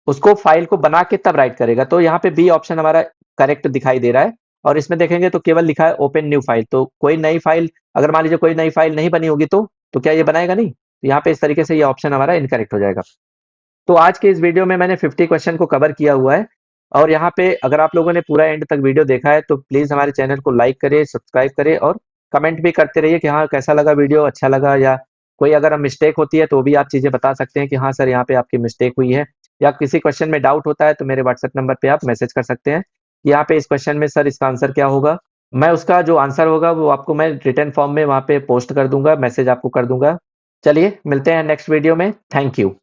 उसको फाइल को बना के तब राइट करेगा। तो यहाँ पे बी ऑप्शन हमारा करेक्ट दिखाई दे रहा है। और इसमें देखेंगे तो केवल लिखा है ओपन न्यू फाइल, तो कोई नई फाइल, अगर मान लीजिए कोई नई फाइल नहीं बनी होगी तो क्या ये बनाएगा नहीं, तो यहाँ पे इस तरीके से ये ऑप्शन हमारा इनकरेक्ट हो जाएगा। तो आज के इस वीडियो में मैंने 50 क्वेश्चन को कवर किया हुआ है। और यहाँ पे अगर आप लोगों ने पूरा एंड तक वीडियो देखा है तो प्लीज हमारे चैनल को लाइक करें, सब्सक्राइब करें और कमेंट भी करते रहिए कि हाँ कैसा लगा वीडियो, अच्छा लगा, या कोई अगर मिस्टेक होती है तो भी आप चीजें बता सकते हैं कि हाँ सर यहाँ पे आपकी मिस्टेक हुई है, या किसी क्वेश्चन में डाउट होता है तो मेरे व्हाट्सएप नंबर पे आप मैसेज कर सकते हैं कि यहाँ पे इस क्वेश्चन में सर इसका आंसर क्या होगा। मैं उसका जो आंसर होगा वो आपको मैं रिटर्न फॉर्म में वहाँ पे पोस्ट कर दूंगा, मैसेज आपको कर दूंगा। चलिए मिलते हैं नेक्स्ट वीडियो में, थैंक यू।